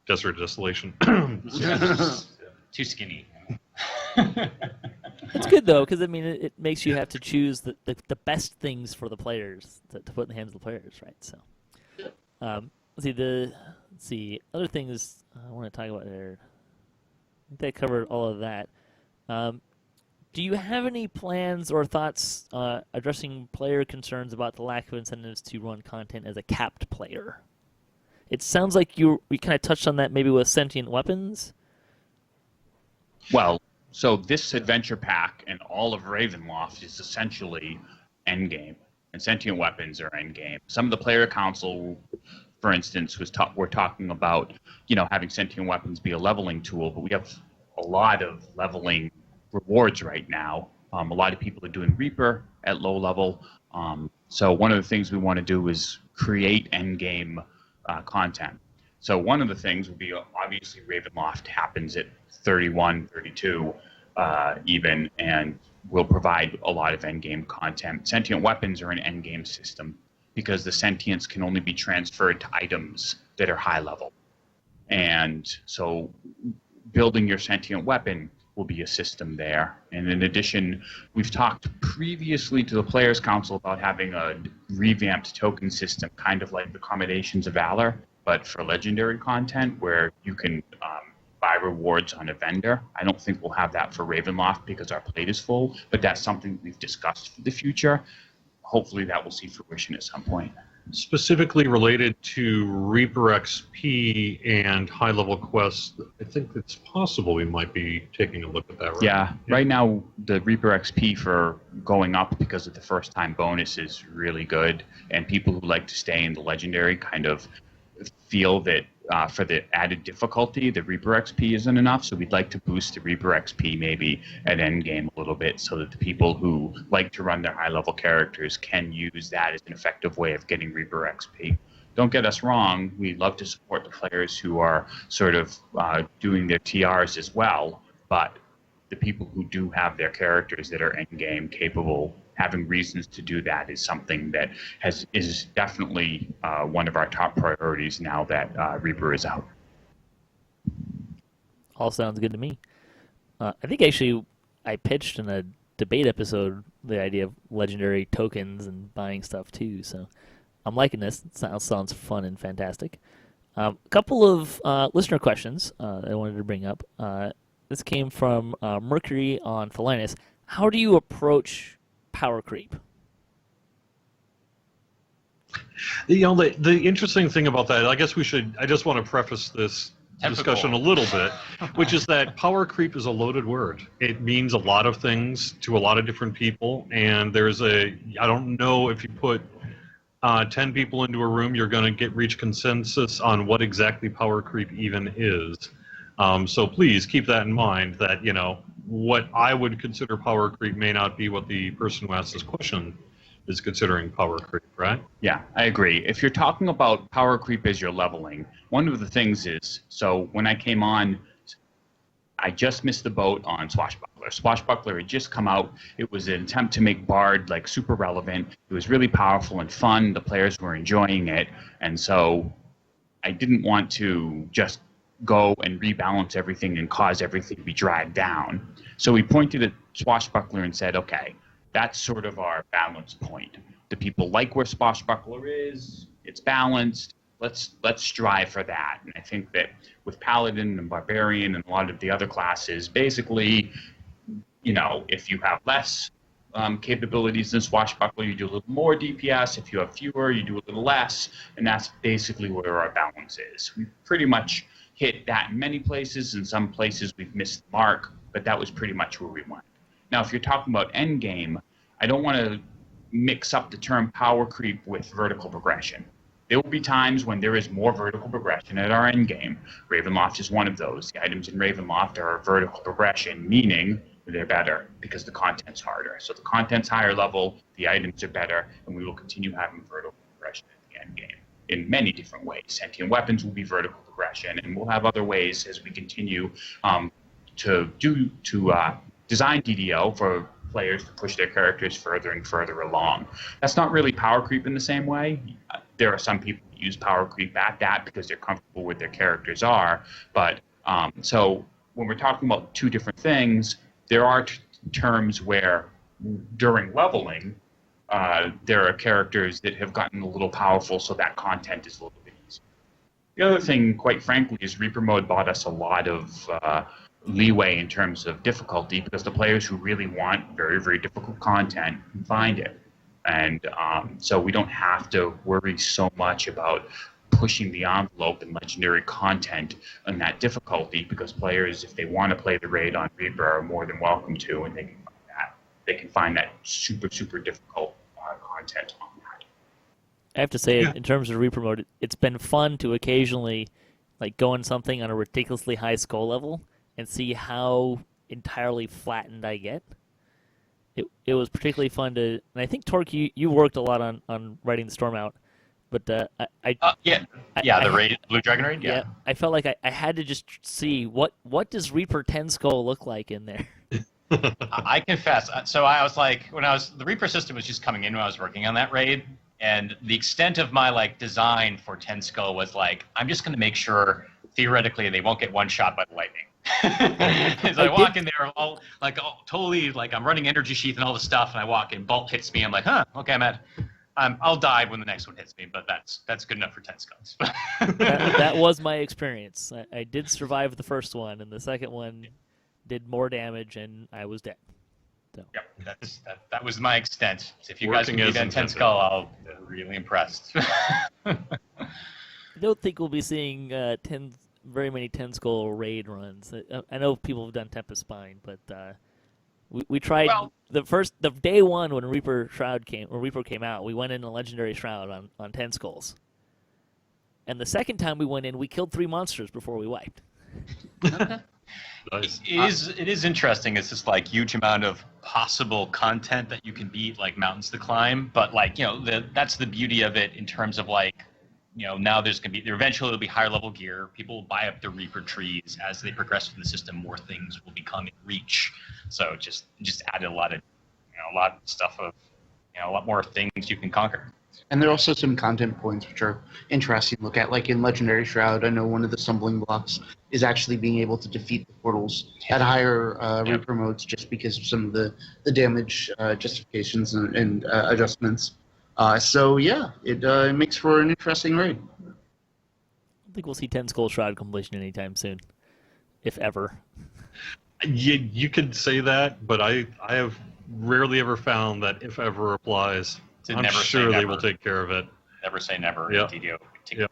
Desert Desolation. Too skinny. It's good though, because I mean, it makes you have to choose the best things for the players to put in the hands of the players, right? So, let's see other things I want to talk about there. I think that covered all of that. Do you have any plans or thoughts addressing player concerns about the lack of incentives to run content as a capped player? It sounds like we kind of touched on that maybe with sentient weapons. Well, so this adventure pack and all of Ravenloft is essentially endgame, and sentient weapons are endgame. Some of the player council, for instance, we're talking about, having sentient weapons be a leveling tool, but we have a lot of leveling rewards right now. A lot of people are doing Reaper at low level. So one of the things we want to do is create endgame content. So one of the things would be, obviously, Ravenloft happens at 31, 32 even, and will provide a lot of endgame content. Sentient weapons are an endgame system because the sentience can only be transferred to items that are high level. And so building your sentient weapon will be a system there. And in addition, we've talked previously to the Players Council about having a revamped token system, kind of like the Commendations of Valor, but for legendary content, where you can buy rewards on a vendor. I don't think we'll have that for Ravenloft because our plate is full, but that's something we've discussed for the future. Hopefully that will see fruition at some point. Specifically related to Reaper XP and high-level quests, I think it's possible we might be taking a look at that. Yeah, right now the Reaper XP for going up because of the first-time bonus is really good, and people who like to stay in the legendary kind of feel that for the added difficulty, the Reaper XP isn't enough, so we'd like to boost the Reaper XP maybe at endgame a little bit so that the people who like to run their high-level characters can use that as an effective way of getting Reaper XP. Don't get us wrong, we love to support the players who are sort of doing their TRs as well, but the people who do have their characters that are endgame capable, having reasons to do that is something that is definitely one of our top priorities now that Reaper is out. All sounds good to me. I think actually I pitched in a debate episode the idea of legendary tokens and buying stuff too, so I'm liking this. It sounds fun and fantastic. A couple of listener questions that I wanted to bring up. This came from Mercury on Felinus. How do you approach power creep? The interesting thing about that, I guess I just want to preface this discussion a little bit, which is that power creep is a loaded word. It means a lot of things to a lot of different people, and I don't know if you put 10 people into a room, you're going to reach consensus on what exactly power creep even is. So please keep that in mind, that, what I would consider power creep may not be what the person who asked this question is considering power creep, right? Yeah, I agree. If you're talking about power creep as you're leveling, one of the things is, so when I came on, I just missed the boat on Swashbuckler. Swashbuckler had just come out. It was an attempt to make Bard super relevant. It was really powerful and fun. The players were enjoying it. And so I didn't want to just go and rebalance everything and cause everything to be dragged down. So we pointed at Swashbuckler and said, okay, that's sort of our balance point. The people like where Swashbuckler is. It's balanced. Let's strive for that. And I think that with Paladin and Barbarian and a lot of the other classes, basically, if you have less capabilities than Swashbuckler, you do a little more DPS. If you have fewer, you do a little less. And that's basically where our balance is. We pretty much hit that in many places. In some places, we've missed the mark, but that was pretty much where we went. Now, if you're talking about endgame, I don't want to mix up the term power creep with vertical progression. There will be times when there is more vertical progression at our endgame. Ravenloft is one of those. The items in Ravenloft are vertical progression, meaning they're better because the content's harder. So the content's higher level, the items are better, and we will continue having vertical progression at the endgame in many different ways. Sentient weapons will be vertical progression, and we'll have other ways as we continue to design DDO for players to push their characters further and further along. That's not really power creep in the same way. There are some people who use power creep at that because they're comfortable with their characters are. But so when we're talking about two different things, there are terms where during leveling, there are characters that have gotten a little powerful, so that content is a little bit easier. The other thing, quite frankly, is Reaper mode bought us a lot of leeway in terms of difficulty, because the players who really want very, very difficult content can find it. And so we don't have to worry so much about pushing the envelope in legendary content and that difficulty, because players, if they want to play the raid on Reaper, are more than welcome to, and they can find that super, super difficult content on that. I have to say, in terms of Reaper mode, it's been fun to occasionally like go on something on a ridiculously high skull level and see how entirely flattened I get. It was particularly fun to, and I think Torc, you worked a lot on writing the storm out, but the raid, Blue Dragon raid. Yeah, I felt like I had to just see what does Reaper 10 skull look like in there. I confess. So I was like, the Reaper system was just coming in when I was working on that raid, and the extent of my like design for 10 skull was like, I'm just going to make sure theoretically they won't get one shot by the lightning. As I walk in there, totally like I'm running energy sheath and all this stuff, and I walk in, bolt hits me. I'm like, okay, I'll die when the next one hits me, but that's good enough for 10 skulls. that was my experience. I did survive the first one, and the second one did more damage, and I was dead. So. Yep, that was my extent. So if you guys can beat 10 skull, I'll be really impressed. I don't think we'll be seeing very many 10 skull raid runs. I know people have done Tempest Spine, but we tried the day one when Reaper came out. We went in a legendary shroud on 10 skulls, and the second time we went in, we killed 3 monsters before we wiped. Nice. It is interesting. It's this like huge amount of possible content that you can beat, like mountains to climb. But like that's the beauty of it in terms of like now eventually there'll be higher level gear. People will buy up the Reaper trees as they progress through the system. More things will become in reach. So just added a lot of stuff of a lot more things you can conquer. And there are also some content points which are interesting to look at. Like in Legendary Shroud, I know one of the stumbling blocks is actually being able to defeat the portals at higher Reaper modes, just because of some of the damage justifications and adjustments. It makes for an interesting raid. I don't think we'll see 10 Skull Shroud completion anytime soon, if ever. You could say that, but I have rarely ever found that if ever applies. I'm sure they will take care of it. Never say never. Yep. DDO. Yep.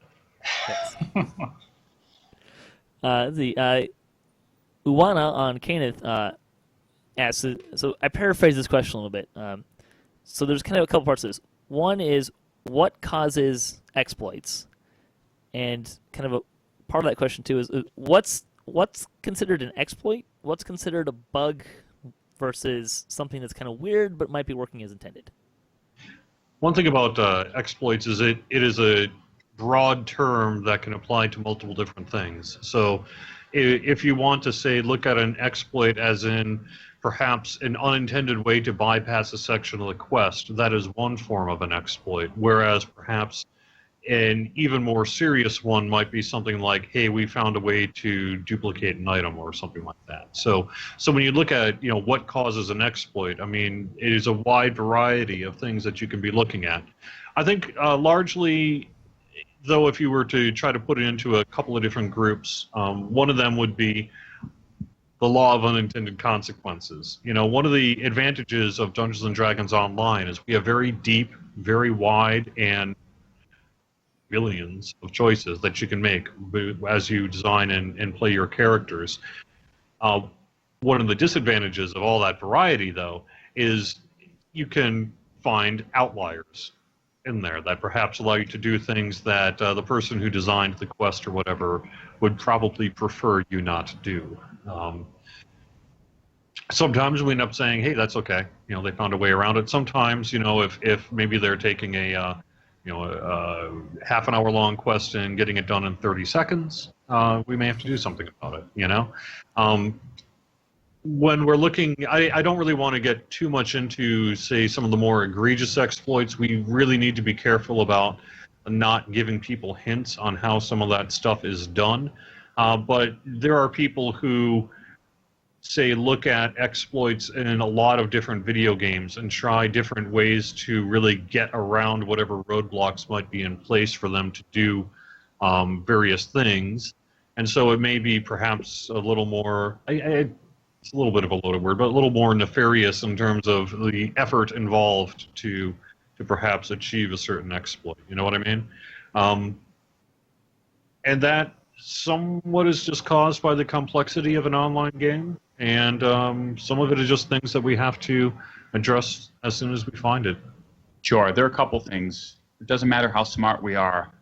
Uwana on Kenneth asks, so I paraphrase this question a little bit. So there's kind of a couple parts of this. One is, what causes exploits? And kind of a part of that question, too, is what's considered an exploit? What's considered a bug versus something that's kind of weird but might be working as intended? One thing about exploits is it is a broad term that can apply to multiple different things. So if you want to say, look at an exploit as in perhaps an unintended way to bypass a section of the quest, that is one form of an exploit, whereas perhaps an even more serious one might be something like, hey, we found a way to duplicate an item or something like that. So when you look at what causes an exploit, I mean, it is a wide variety of things that you can be looking at. I think largely, though, if you were to try to put it into a couple of different groups, one of them would be the law of unintended consequences. One of the advantages of Dungeons & Dragons Online is we have very deep, very wide, and millions of choices that you can make as you design and play your characters. One of the disadvantages of all that variety, though, is you can find outliers in there that perhaps allow you to do things that the person who designed the quest or whatever would probably prefer you not to do. Sometimes we end up saying, hey, that's okay. They found a way around it. Sometimes, if maybe they're taking a half an hour long quest and getting it done in 30 seconds, we may have to do something about it, when we're looking, I don't really want to get too much into, say, some of the more egregious exploits. We really need to be careful about not giving people hints on how some of that stuff is done. But there are people who say, look at exploits in a lot of different video games and try different ways to really get around whatever roadblocks might be in place for them to do various things. And so it may be perhaps a little more, it's a little bit of a loaded word, but a little more nefarious in terms of the effort involved to perhaps achieve a certain exploit. You know what I mean? And that somewhat is just caused by the complexity of an online game, and some of it is just things that we have to address as soon as we find it. Sure, there are a couple things. It doesn't matter how smart we are.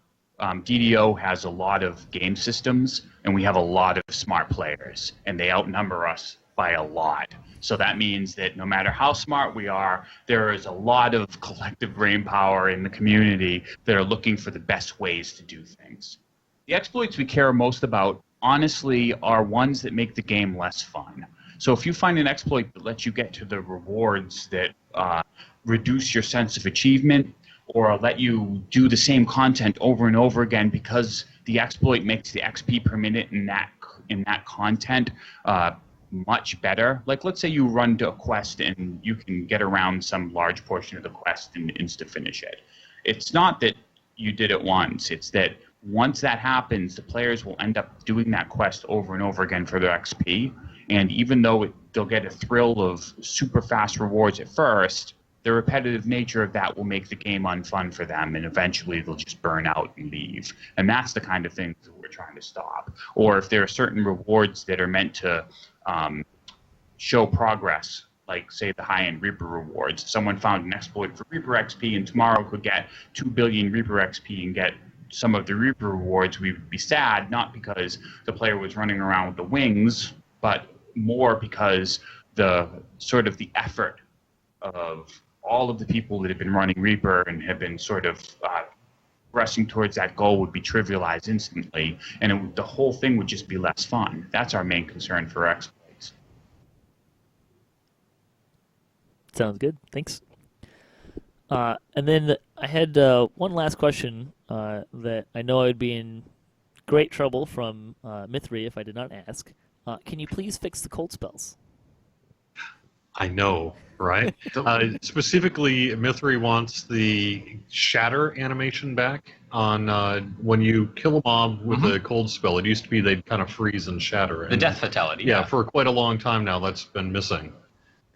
DDO has a lot of game systems, and we have a lot of smart players, and they outnumber us by a lot. So that means that no matter how smart we are, there is a lot of collective brain power in the community that are looking for the best ways to do things. The exploits we care most about, honestly, are ones that make the game less fun. So if you find an exploit that lets you get to the rewards that reduce your sense of achievement, or let you do the same content over and over again because the exploit makes the XP per minute in that content much better. Like, let's say you run to a quest and you can get around some large portion of the quest and insta-finish it. It's not that you did it once. It's that once that happens, the players will end up doing that quest over and over again for their XP. And even though they'll get a thrill of super fast rewards at first, the repetitive nature of that will make the game unfun for them, and eventually they'll just burn out and leave. And that's the kind of thing that we're trying to stop. Or if there are certain rewards that are meant to show progress, like, say, the high-end Reaper rewards. If someone found an exploit for Reaper XP and tomorrow could get 2 billion Reaper XP and get some of the Reaper rewards, we would be sad, not because the player was running around with the wings, but more because the sort of the effort of all of the people that have been running Reaper and have been sort of rushing towards that goal would be trivialized instantly, and the whole thing would just be less fun. That's our main concern for exploits. Sounds good. Thanks. And then I had one last question that I know I would be in great trouble from Mithri if I did not ask. Can you please fix the cold spells? I know, right? Specifically, Mithri wants the shatter animation back on when you kill a mob with a cold spell. It used to be they'd kind of freeze and shatter. The death fatality. Yeah, for quite a long time now, that's been missing.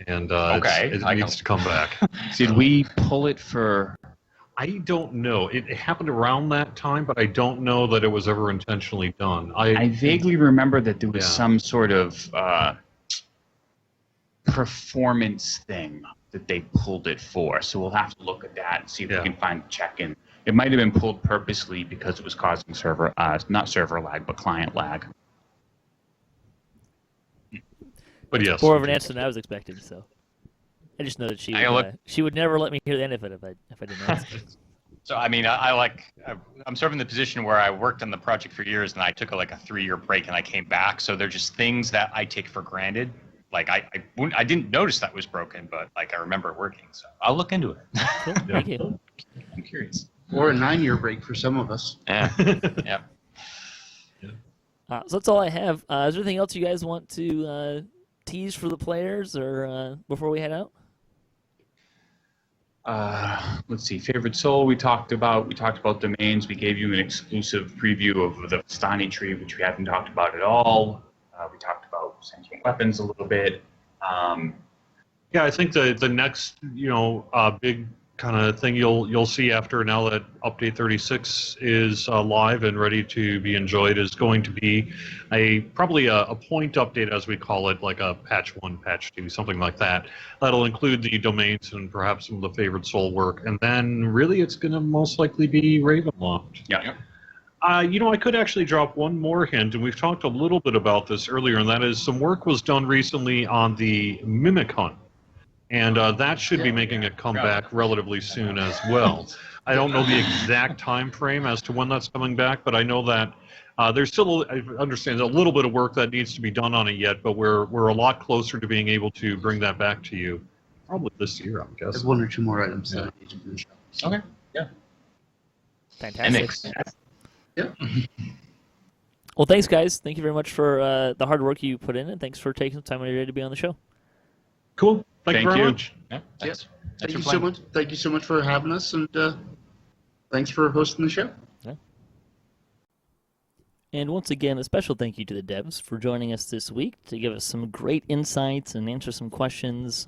And it needs to come back. Did we pull it for... I don't know. It happened around that time, but I don't know that it was ever intentionally done. I vaguely remember that there was some sort of performance thing that they pulled it for. So we'll have to look at that and see if we can find a check-in. It might have been pulled purposely because it was causing server, not server lag, but client lag. But yes. More of an answer than I was expecting, so. I just know that she would never let me hear the end of it if I didn't ask. So, I mean, I'm sort of in the position where I worked on the project for years, and I took a 3-year break, and I came back. So they're just things that I take for granted. Like, I didn't notice that was broken, but, I remember it working. So I'll look into it. Cool. Thank you. I'm curious. Or a 9-year break for some of us. Yeah. Yeah. So that's all I have. Is there anything else you guys want to tease for the players or before we head out? Let's see. Favorite soul we talked about. We talked about domains. We gave you an exclusive preview of the Vistani tree, which we haven't talked about at all. We talked about sentient weapons a little bit. Yeah, I think the next big kind of thing you'll see after now that Update 36 is live and ready to be enjoyed is going to be probably a point update, as we call it, like a patch 1, patch 2, something like that. That'll include the domains and perhaps some of the favorite soul work, and then really it's going to most likely be Ravenloft. Yeah. I could actually drop one more hint, and we've talked a little bit about this earlier, and that is some work was done recently on the Mimic Hunt. And that should be making a comeback relatively soon as well. I don't know the exact time frame as to when that's coming back, but I know that there's still, I understand, a little bit of work that needs to be done on it yet, but we're a lot closer to being able to bring that back to you. Probably this year, I'm guessing. There's 1 or 2 more items that I need to finish up. Okay. Yeah. Fantastic. Yep. Well, thanks, guys. Thank you very much for the hard work you put in, and thanks for taking some time out of your day to be on the show. Cool. Thank you very much. Yeah, thanks. Thank for you so playing. much. Thank you so much for having us, and thanks for hosting the show. Yeah. And once again, a special thank you to the devs for joining us this week to give us some great insights and answer some questions.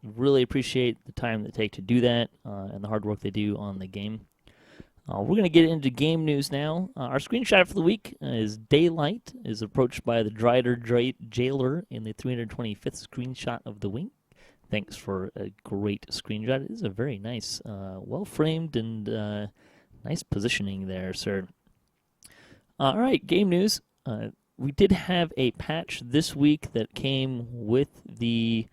Really appreciate the time they take to do that and the hard work they do on the game. We're going to get into game news now. Our screenshot for the week is Daylight is approached by the Drider Jailer in the 325th screenshot of the week. Thanks for a great screenshot. It is a very nice, well-framed and nice positioning there, sir. All right, game news. We did have a patch this week that came with the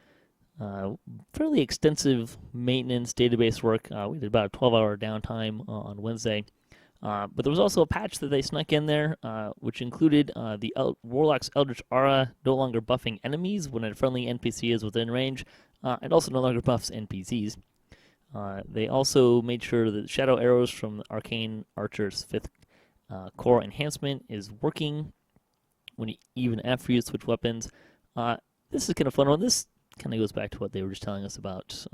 fairly extensive maintenance database work. We did about a 12-hour downtime on Wednesday. But there was also a patch that they snuck in there, which included the Warlock's Eldritch Aura no longer buffing enemies when a friendly NPC is within range, and also no longer buffs NPCs. They also made sure that Shadow Arrows from Arcane Archer's 5th core enhancement is working even after you switch weapons. This is kind of fun one. This kind of goes back to what they were just telling us about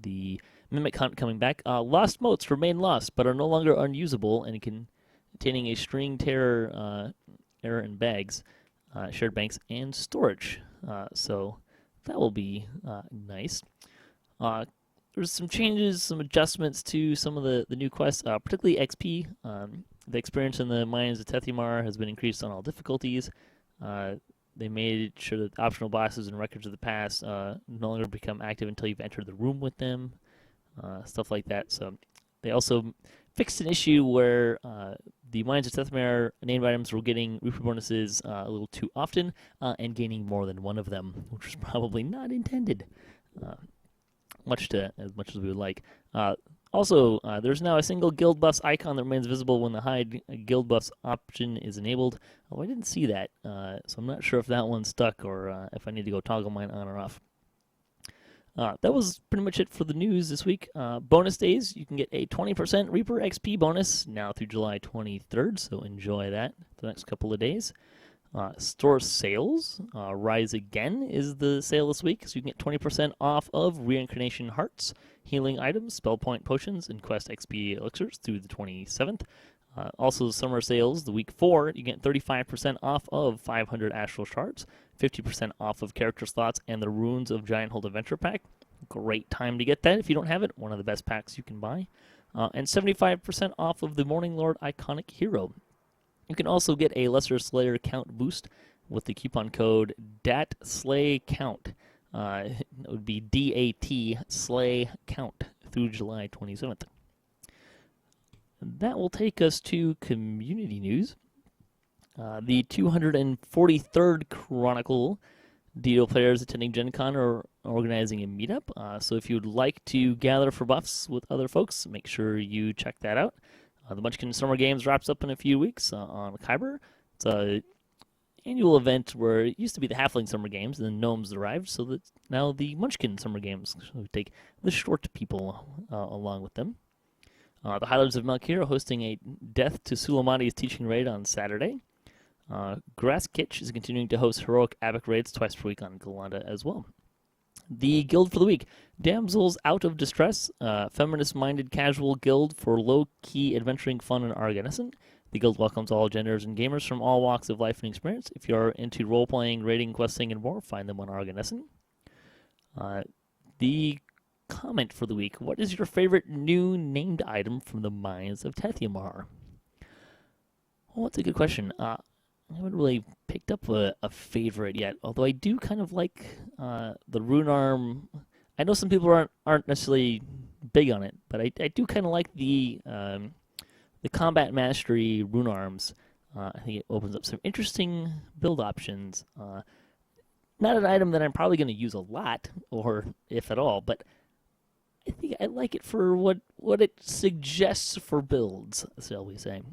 the Mimic Hunt coming back. Lost motes remain lost, but are no longer unusable and containing a string error in bags, shared banks, and storage. So that will be nice. There's some changes, some adjustments to some of the new quests, particularly XP. The experience in the Mines of Tethymar has been increased on all difficulties. They made sure that optional bosses and records of the past no longer become active until you've entered the room with them, stuff like that. So they also fixed an issue where the Mines of Tethymar named items were getting Reaper bonuses a little too often and gaining more than one of them, which was probably not intended, as much as we would like. Also, there's now a single guild buffs icon that remains visible when the hide guild buffs option is enabled. Oh, I didn't see that, so I'm not sure if that one's stuck or if I need to go toggle mine on or off. That was pretty much it for the news this week. Bonus days, you can get a 20% Reaper XP bonus now through July 23rd, so enjoy that for the next couple of days. Store sales, Rise Again is the sale this week, so you can get 20% off of Reincarnation Hearts, healing items, spell point potions, and quest XP elixirs through the 27th. Also, summer sales, the week 4, you get 35% off of 500 Astral Shards, 50% off of character slots, and the Runes of Giant Hold Adventure Pack. Great time to get that if you don't have it. One of the best packs you can buy. And 75% off of the Morning Lord Iconic Hero. You can also get a Lesser Slayer count boost with the coupon code DATSLAYCOUNT. It would be DAT Slay Count through July 27th. That will take us to community news. The 243rd Chronicle DDO players attending Gen Con are organizing a meetup. So if you'd like to gather for buffs with other folks, make sure you check that out. The Munchkin Summer Games wraps up in a few weeks on Kyber. It's an annual event where it used to be the Halfling Summer Games, and then Gnomes arrived, so that now the Munchkin Summer Games. So we take the short people along with them. The Highlands of Malkir are hosting a Death to Sulamani's teaching raid on Saturday. Grass Kitch is continuing to host heroic Abac raids twice per week on Galanda as well. The guild for the week. Damsels Out of Distress, feminist-minded casual guild for low-key adventuring fun and arganescent. The guild welcomes all genders and gamers from all walks of life and experience. If you're into role-playing, raiding, questing, and more, find them on Arganescent. The comment for the week. What is your favorite new named item from the Mines of Tethymar? Well, that's a good question. I haven't really picked up a favorite yet, although I do kind of like the Rune Arm. I know some people aren't necessarily big on it, but I do kind of like the Combat Mastery Rune Arms. I think it opens up some interesting build options. Not an item that I'm probably going to use a lot, or if at all, but I think I like it for what it suggests for builds, shall we say.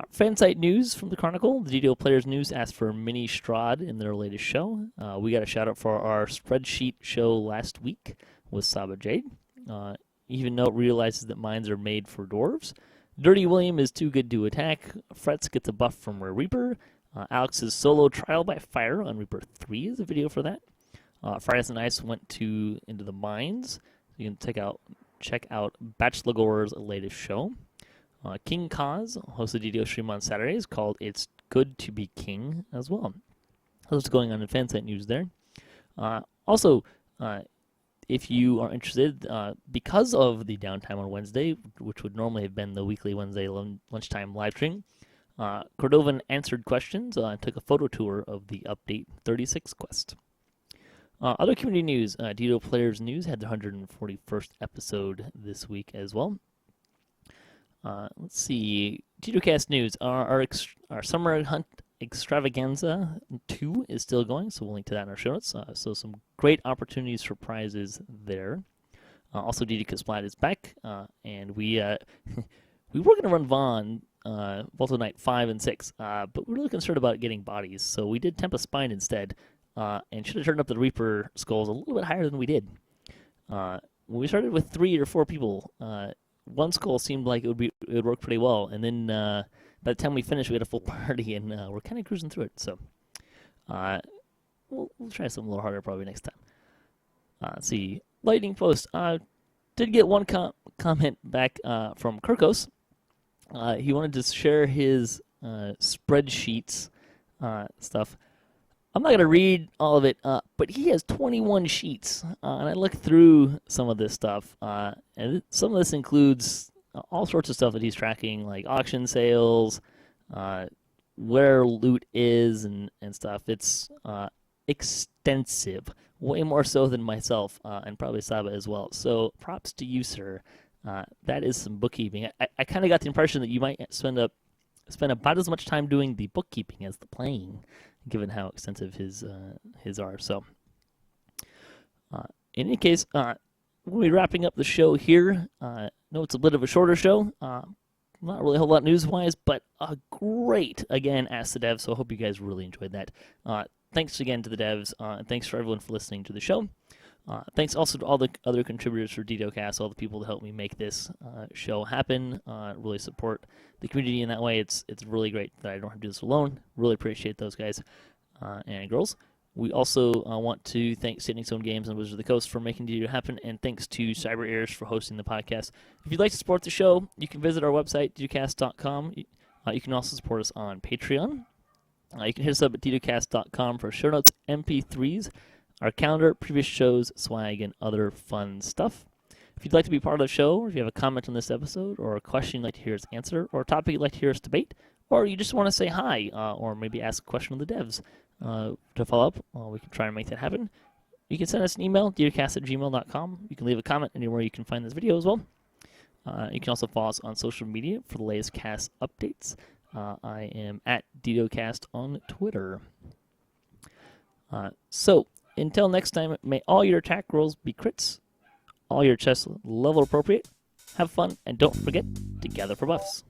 Fan site news from the Chronicle. The DDO Players News asked for Mini Strahd in their latest show. We got a shout out for our spreadsheet show last week with Saba Jade. Even though it realizes that mines are made for dwarves. Dirty William is too good to attack. Frets gets a buff from Rare Reaper. Alex's solo trial by fire on Reaper 3 is a video for that. Fridays and Ice went into the mines. You can check out Bachelor's latest show. King Kaz hosts a DDO stream on Saturdays called It's Good to Be King as well. What's going on in Fansite news there. Also, if you are interested, because of the downtime on Wednesday, which would normally have been the weekly Wednesday lunchtime live stream, Cordovan answered questions and took a photo tour of the Update 36 quest. Other community news, DDO Players News had their 141st episode this week as well. Let's see, DDOcast News, our Summer Hunt Extravaganza 2 is still going, so we'll link to that in our show notes. So some great opportunities for prizes there. Also, DDOcast Splat is back, and we we were going to run Vaughn Volto Night 5 and 6, but we were really concerned about getting bodies, so we did Tempa Spine instead, and should have turned up the Reaper skulls a little bit higher than we did. When we started with 3 or 4 people, one skull seemed like it would work pretty well, and then by the time we finished, we had a full party, and we're kind of cruising through it. So we'll try something a little harder probably next time. Let's see, Lightning Post. Did get one comment back from Kirkos. He wanted to share his spreadsheets stuff. I'm not going to read all of it, but he has 21 sheets, and I looked through some of this stuff, and some of this includes all sorts of stuff that he's tracking, like auction sales, where loot is, and stuff. It's extensive, way more so than myself, and probably Saba as well. So props to you, sir. That is some bookkeeping. I kind of got the impression that you might spend about as much time doing the bookkeeping as the playing, given how extensive his are. So, in any case, we'll be wrapping up the show here. No, it's a bit of a shorter show. Not really a whole lot news-wise, but a great, again, Ask the Devs, so I hope you guys really enjoyed that. Thanks again to the devs, and thanks for everyone for listening to the show. Thanks also to all the other contributors for DDOcast, all the people that helped me make this show happen, really support the community in that way. It's really great that I don't have to do this alone. Really appreciate those guys and girls. We also want to thank Standing Stone Games and Wizards of the Coast for making DDO happen, and thanks to Cyber Ears for hosting the podcast. If you'd like to support the show, you can visit our website, DDOcast.com. You can also support us on Patreon. You can hit us up at DDOcast.com for show notes, MP3s, our calendar, previous shows, swag, and other fun stuff. If you'd like to be part of the show, or if you have a comment on this episode, or a question you'd like to hear us answer, or a topic you'd like to hear us debate, or you just want to say hi, or maybe ask a question of the devs to follow up, we can try and make that happen. You can send us an email, ddocast@gmail.com. You can leave a comment anywhere you can find this video as well. You can also follow us on social media for the latest cast updates. I am at DDOcast on Twitter. So, until next time, may all your attack rolls be crits, all your chests level appropriate, have fun, and don't forget to gather for buffs.